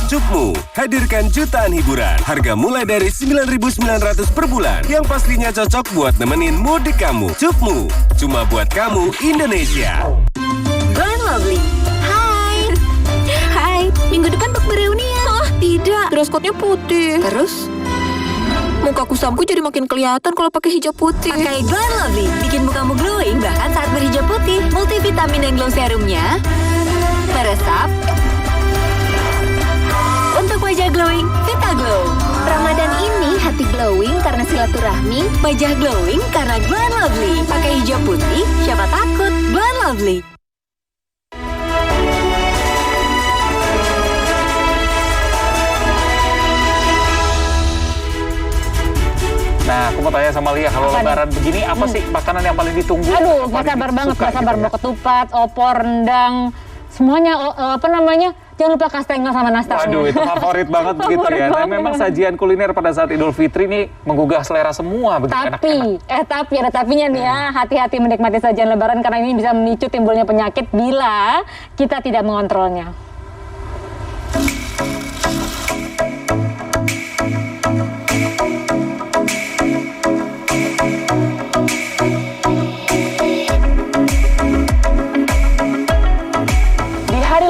Cupmu, hadirkan jutaan hiburan. Harga mulai dari 9.900 per bulan, yang pastinya cocok buat nemenin mudik kamu. Cupmu, cuma buat kamu Indonesia. Glenn Lovely. Hai, minggu depan bak bereunian. Oh, tidak. Dress code-nya putih. Terus? Muka kusamku jadi makin kelihatan kalau pakai hijab putih. Pakai Glenn Lovely, bikin mukamu glowing bahkan saat berhijab putih. Multivitamin dan glow serumnya meresap untuk wajah glowing, Vita Glow. Ramadan ini hati glowing karena silaturahmi, wajah glowing karena Glenn Lovely. Pakai hijab putih, siapa takut? Glenn Lovely. Nah, aku mau tanya sama Lia, kalau lebaran begini apa sih makanan yang paling ditunggu? Aduh, gak sabar banget, gak sabar. Mau ketupat, opor, rendang, semuanya, jangan lupa kastengel sama nastar. Waduh, itu favorit banget begitu ya. Nah, memang sajian kuliner pada saat Idul Fitri ini menggugah selera semua begitu anak-anak. Tapi ada tapinya nih ya. Hati-hati menikmati sajian lebaran karena ini bisa memicu timbulnya penyakit bila kita tidak mengontrolnya.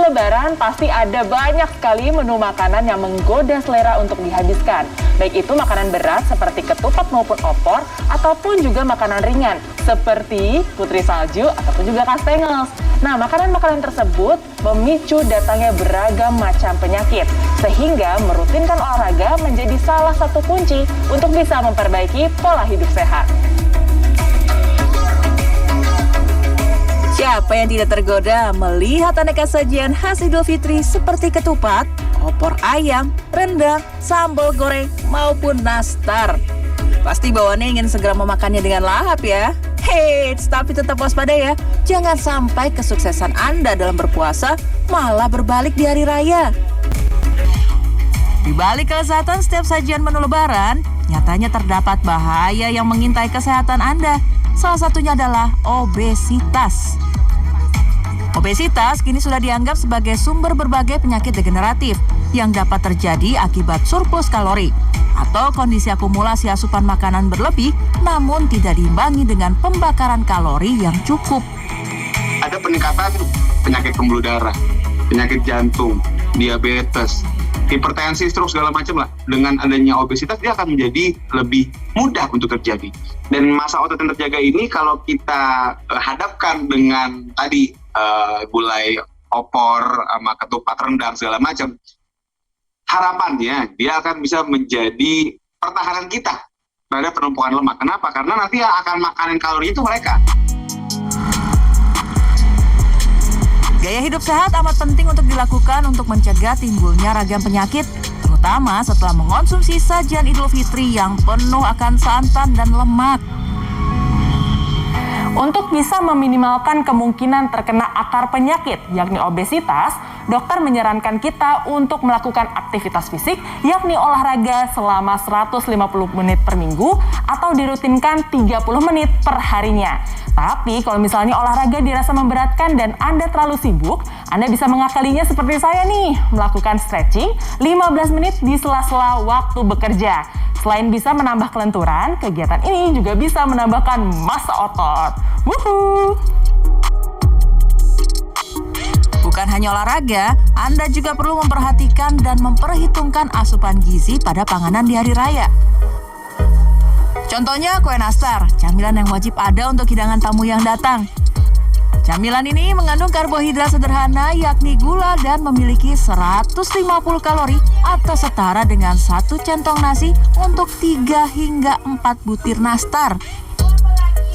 Lebaran pasti ada banyak sekali menu makanan yang menggoda selera untuk dihabiskan. Baik itu makanan berat seperti ketupat maupun opor, ataupun juga makanan ringan seperti putri salju ataupun juga kastengels. Nah, makanan-makanan tersebut memicu datangnya beragam macam penyakit, sehingga merutinkan olahraga menjadi salah satu kunci untuk bisa memperbaiki pola hidup sehat. Siapa yang tidak tergoda melihat aneka sajian khas Idul Fitri seperti ketupat, opor ayam, rendang, sambal goreng, maupun nastar? Pasti bawaannya ingin segera memakannya dengan lahap ya. Hei, tapi tetap waspada ya. Jangan sampai kesuksesan Anda dalam berpuasa malah berbalik di hari raya. Di balik kelezatan setiap sajian menu lebaran, nyatanya terdapat bahaya yang mengintai kesehatan Anda. Salah satunya adalah obesitas. Obesitas kini sudah dianggap sebagai sumber berbagai penyakit degeneratif yang dapat terjadi akibat surplus kalori atau kondisi akumulasi asupan makanan berlebih namun tidak diimbangi dengan pembakaran kalori yang cukup. Ada peningkatan penyakit pembuluh darah, penyakit jantung, diabetes, hipertensi, stroke, segala macam lah. Dengan adanya obesitas dia akan menjadi lebih mudah untuk terjadi. Dan masa otot yang terjaga ini kalau kita hadapkan dengan tadi gulai, opor, sama ketupat, rendang, segala macam, harapannya dia akan bisa menjadi pertahanan kita terhadap penumpukan lemak. Kenapa? Karena nanti yang akan makanin kalori itu mereka. Gaya hidup sehat amat penting untuk dilakukan untuk mencegah timbulnya ragam penyakit, terutama setelah mengonsumsi sajian Idul Fitri yang penuh akan santan dan lemak. Untuk bisa meminimalkan kemungkinan terkena akar penyakit, yakni obesitas, dokter menyarankan kita untuk melakukan aktivitas fisik, yakni olahraga selama 150 menit per minggu atau dirutinkan 30 menit per harinya. Tapi kalau misalnya olahraga dirasa memberatkan dan Anda terlalu sibuk, Anda bisa mengakalinya seperti saya nih, melakukan stretching 15 menit di sela-sela waktu bekerja. Selain bisa menambah kelenturan, kegiatan ini juga bisa menambahkan massa otot. Wuhuu! Bukan hanya olahraga, Anda juga perlu memperhatikan dan memperhitungkan asupan gizi pada panganan di hari raya. Contohnya kue nastar, camilan yang wajib ada untuk hidangan tamu yang datang. Camilan ini mengandung karbohidrat sederhana yakni gula dan memiliki 150 kalori atau setara dengan 1 centong nasi untuk 3 hingga 4 butir nastar.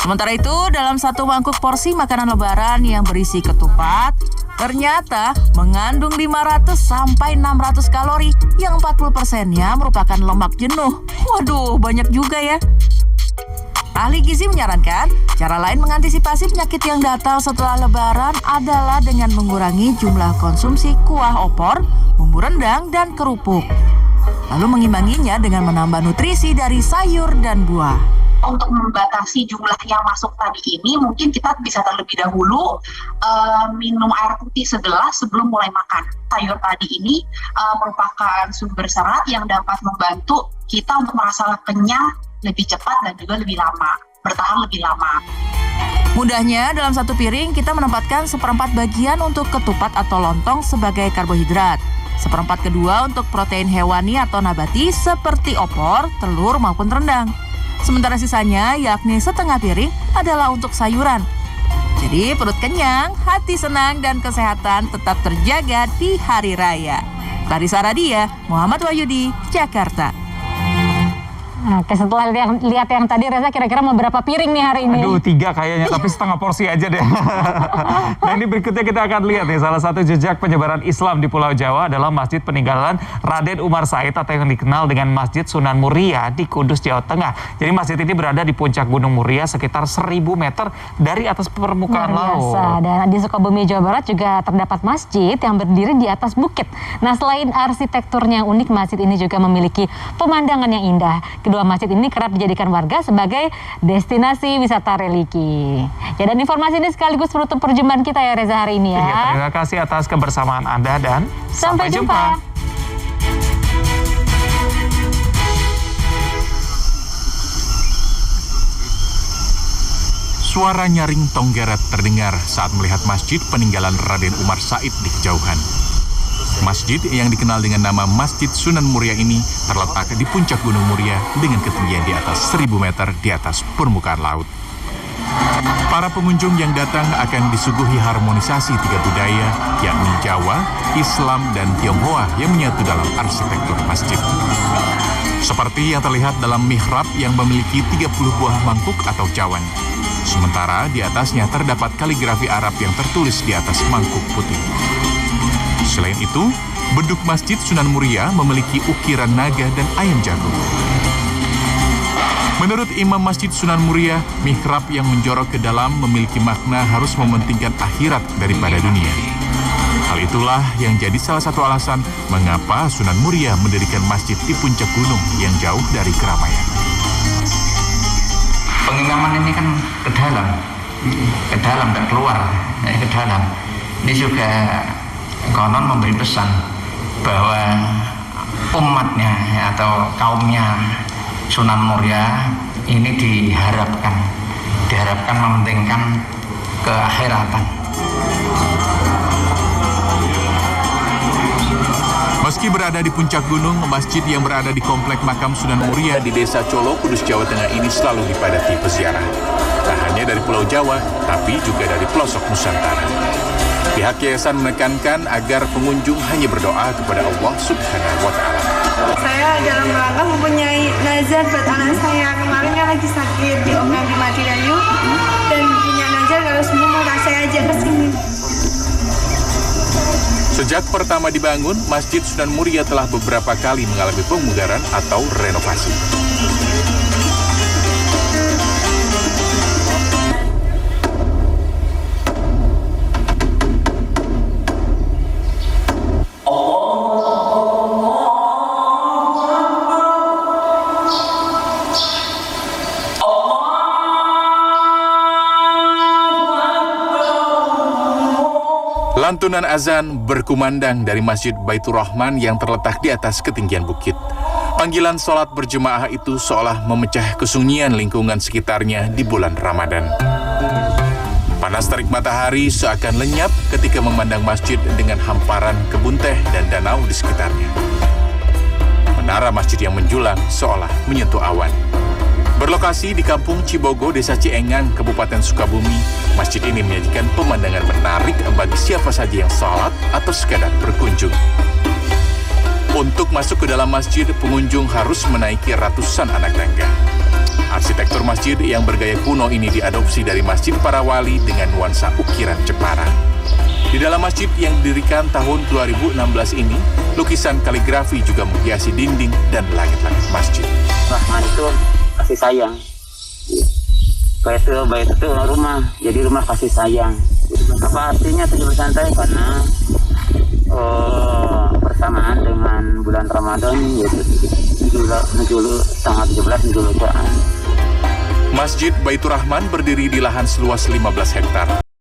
Sementara itu, dalam satu mangkuk porsi makanan lebaran yang berisi ketupat, ternyata mengandung 500 sampai 600 kalori yang 40%-nya merupakan lemak jenuh. Waduh, banyak juga ya. Ahli gizi menyarankan, cara lain mengantisipasi penyakit yang datang setelah lebaran adalah dengan mengurangi jumlah konsumsi kuah opor, bumbu rendang, dan kerupuk. Lalu mengimbanginya dengan menambah nutrisi dari sayur dan buah. Untuk membatasi jumlah yang masuk tadi ini, mungkin kita bisa terlebih dahulu minum air putih segelas sebelum mulai makan. Sayur tadi ini merupakan sumber serat yang dapat membantu kita untuk merasa kenyang lebih cepat dan juga lebih lama, bertahan lebih lama. Mudahnya, dalam satu piring kita menempatkan 1/4 bagian untuk ketupat atau lontong sebagai karbohidrat. 1/4 kedua untuk protein hewani atau nabati seperti opor, telur maupun rendang. Sementara sisanya, yakni setengah piring, adalah untuk sayuran. Jadi perut kenyang, hati senang, dan kesehatan tetap terjaga di Hari Raya. Clarissa Radia, Muhammad Wahyudi, Jakarta. Oke, setelah lihat yang tadi, Reza kira-kira mau berapa piring nih hari ini? Aduh, 3 kayaknya, tapi setengah porsi aja deh. Nah, ini berikutnya kita akan lihat nih, salah satu jejak penyebaran Islam di Pulau Jawa adalah Masjid Peninggalan Raden Umar Said atau yang dikenal dengan Masjid Sunan Muria di Kudus, Jawa Tengah. Jadi masjid ini berada di puncak Gunung Muria sekitar 1000 meter dari atas permukaan laut. Dan di Sukabumi, Jawa Barat juga terdapat masjid yang berdiri di atas bukit. Nah, selain arsitekturnya yang unik, masjid ini juga memiliki pemandangan yang indah. Kedua masjid ini kerap dijadikan warga sebagai destinasi wisata religi. Ya, dan informasi ini sekaligus menutup perjumpaan kita ya, Reza, hari ini ya. Iya, terima kasih atas kebersamaan Anda dan sampai jumpa. Suara nyaring Tonggeret terdengar saat melihat masjid peninggalan Raden Umar Said di kejauhan. Masjid yang dikenal dengan nama Masjid Sunan Muria ini terletak di puncak Gunung Muria dengan ketinggian di atas 1000 meter di atas permukaan laut. Para pengunjung yang datang akan disuguhi harmonisasi 3 budaya, yakni Jawa, Islam, dan Tionghoa yang menyatu dalam arsitektur masjid. Seperti yang terlihat dalam mihrab yang memiliki 30 buah mangkuk atau cawan. Sementara di atasnya terdapat kaligrafi Arab yang tertulis di atas mangkuk putih. Selain itu, beduk Masjid Sunan Muria memiliki ukiran naga dan ayam jago. Menurut Imam Masjid Sunan Muria, mihrab yang menjorok ke dalam memiliki makna harus mementingkan akhirat daripada dunia. Hal itulah yang jadi salah satu alasan mengapa Sunan Muria mendirikan masjid di puncak gunung yang jauh dari keramaian. Pengimaman ini kan ke dalam, tak keluar, ke dalam. Ini juga konon memberi pesan bahwa umatnya atau kaumnya Sunan Muria ini diharapkan mementingkan keakhiratan. Meski berada di puncak gunung, masjid yang berada di komplek makam Sunan Muria di Desa Colo, Kudus, Jawa Tengah ini selalu dipadati peziarah. Tak hanya dari Pulau Jawa, tapi juga dari pelosok Nusantara. Pihak yayasan menekankan agar pengunjung hanya berdoa kepada Allah Subhanahu wa Ta'ala. Saya dalam rangka mempunyai nazar buat anak saya. Kemarin kan lagi sakit di Omnam di Madirayu dan punya nazar kalau semua mau saya ajak ke sini. Sejak pertama dibangun, Masjid Sunan Muria telah beberapa kali mengalami pemugaran atau renovasi. Lantunan azan berkumandang dari Masjid Baitur Rahman yang terletak di atas ketinggian bukit. Panggilan sholat berjemaah itu seolah memecah kesunyian lingkungan sekitarnya di bulan Ramadan. Panas terik matahari seakan lenyap ketika memandang masjid dengan hamparan kebun teh dan danau di sekitarnya. Menara masjid yang menjulang seolah menyentuh awan. Berlokasi di Kampung Cibogo, Desa Ciengang, Kabupaten Sukabumi, masjid ini menyajikan pemandangan menarik bagi siapa saja yang sholat atau sekadar berkunjung. Untuk masuk ke dalam masjid, pengunjung harus menaiki ratusan anak tangga. Arsitektur masjid yang bergaya kuno ini diadopsi dari Masjid Para Wali dengan nuansa ukiran Jepara. Di dalam masjid yang didirikan tahun 2016 ini, lukisan kaligrafi juga menghiasi dinding dan langit-langit masjid. Rahman itu kasih sayang. Bait itu rumah, jadi rumah kasih sayang. Apa artinya 17 lantai? Karena bersamaan dengan bulan Ramadan, yaitu tanggal 17 Nuzul Quran. Masjid Baitur Rahman berdiri di lahan seluas 15 hektar